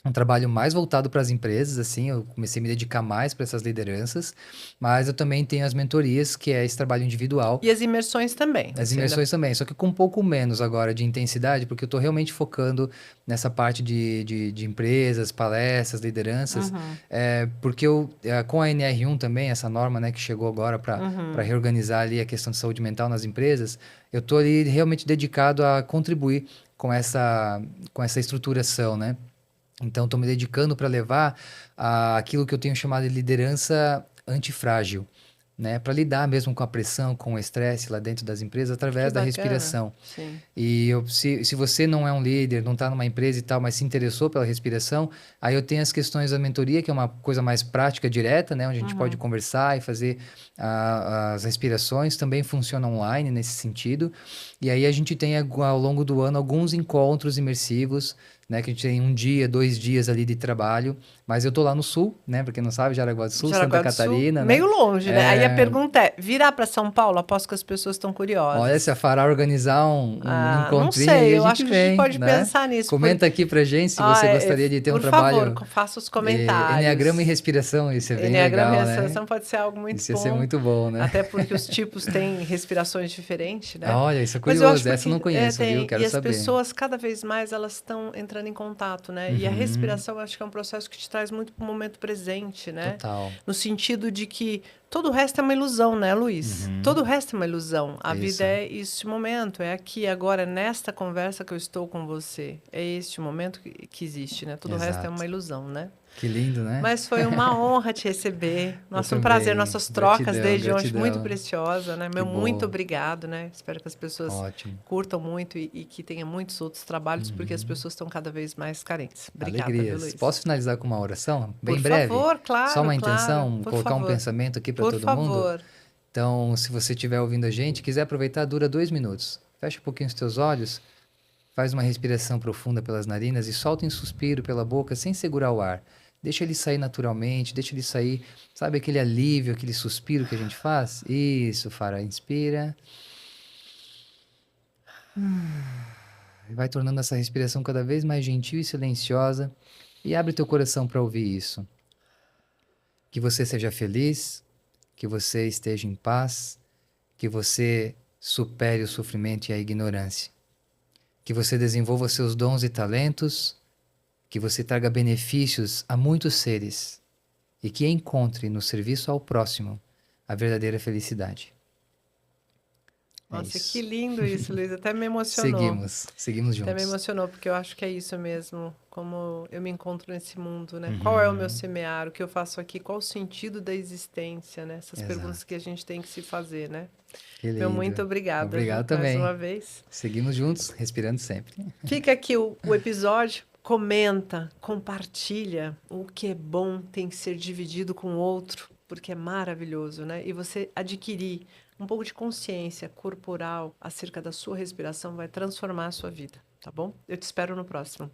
um trabalho mais voltado para as empresas, assim, eu comecei a me dedicar mais para essas lideranças, mas eu também tenho as mentorias, que é esse trabalho individual. E as imersões também. As imersões também, só que com um pouco menos agora de intensidade, porque eu estou realmente focando nessa parte de empresas, palestras, lideranças, porque com a NR1 também, essa norma, né, que chegou agora para reorganizar ali a questão de saúde mental nas empresas, eu estou ali realmente dedicado a contribuir com essa estruturação, né? Então, estou me dedicando para levar aquilo que eu tenho chamado de liderança antifrágil, né? Para lidar mesmo com a pressão, com o estresse lá dentro das empresas, através da respiração. Sim. E se você não é um líder, não está numa empresa e tal, mas se interessou pela respiração, aí eu tenho as questões da mentoria, que é uma coisa mais prática, direta, né? Onde a gente pode conversar e fazer as respirações. Também funciona online nesse sentido. E aí a gente tem, ao longo do ano, alguns encontros imersivos, né, que a gente tem 1 dia, 2 dias ali de trabalho, mas eu tô lá no sul, né, pra quem não sabe, Jaraguá do Sul, Santa Catarina, né? Meio longe, né? Aí a pergunta é, virar para São Paulo? Aposto que as pessoas estão curiosas. Olha, se a Fará organizar um encontrinho, não sei, eu acho que a gente pode né? pensar nisso. Comenta aqui pra gente se você gostaria de ter um trabalho... Por favor, faça os comentários. Enneagrama e respiração, isso é bem Enneagrama legal, e respiração pode ser algo muito bom. Isso ia ser muito bom, né? Até porque os tipos têm respirações diferentes, né? Olha, isso é curioso, essa eu não conheço, viu? Quero saber. E as pessoas, cada vez mais, elas estão entrando em contato, né? E a respiração, acho que é um processo que te traz muito para o momento presente, né? Total. No sentido de que todo o resto é uma ilusão, né, Luiz? Todo o resto é uma ilusão. A vida é este momento, é aqui, agora, nesta conversa que eu estou com você. É este momento que existe, né? Todo o resto é uma ilusão, né? Que lindo, né? Mas foi uma honra te receber. Nossa, um prazer. Nossas trocas desde hoje, muito preciosa, né? Muito obrigado, né? Espero que as pessoas curtam muito e que tenha muitos outros trabalhos, porque as pessoas estão cada vez mais carentes. Obrigada, Luiz. Posso finalizar com uma oração? Bem por breve? Por favor, claro. Só uma intenção, colocar um pensamento aqui para todo mundo? Por favor. Então, se você estiver ouvindo a gente, quiser aproveitar, dura 2 minutos. Fecha um pouquinho os teus olhos, faz uma respiração profunda pelas narinas e solta um suspiro pela boca sem segurar o ar. Deixa ele sair naturalmente, deixa ele sair, sabe aquele alívio, aquele suspiro que a gente faz? Isso, Fara, inspira. E vai tornando essa respiração cada vez mais gentil e silenciosa. E abre teu coração para ouvir isso. Que você seja feliz, que você esteja em paz, que você supere o sofrimento e a ignorância. Que você desenvolva seus dons e talentos, que você traga benefícios a muitos seres e que encontre no serviço ao próximo a verdadeira felicidade. Nossa, isso. que lindo isso, Luiz. Até me emocionou. Seguimos Até me juntos. emocionou, porque eu acho que é isso mesmo, como eu me encontro nesse mundo, né? Qual é o meu semear, o que eu faço aqui, qual o sentido da existência, né? Essas perguntas Exato. que a gente tem que se fazer, né? Que Meu muito lindo. obrigada, viu? Obrigado Mais também. uma vez. Seguimos juntos, respirando sempre. Fica aqui o episódio, comenta, compartilha. O que é bom tem que ser dividido com o outro, porque é maravilhoso, né? E você adquirir um pouco de consciência corporal acerca da sua respiração vai transformar a sua vida, tá bom? Eu te espero no próximo.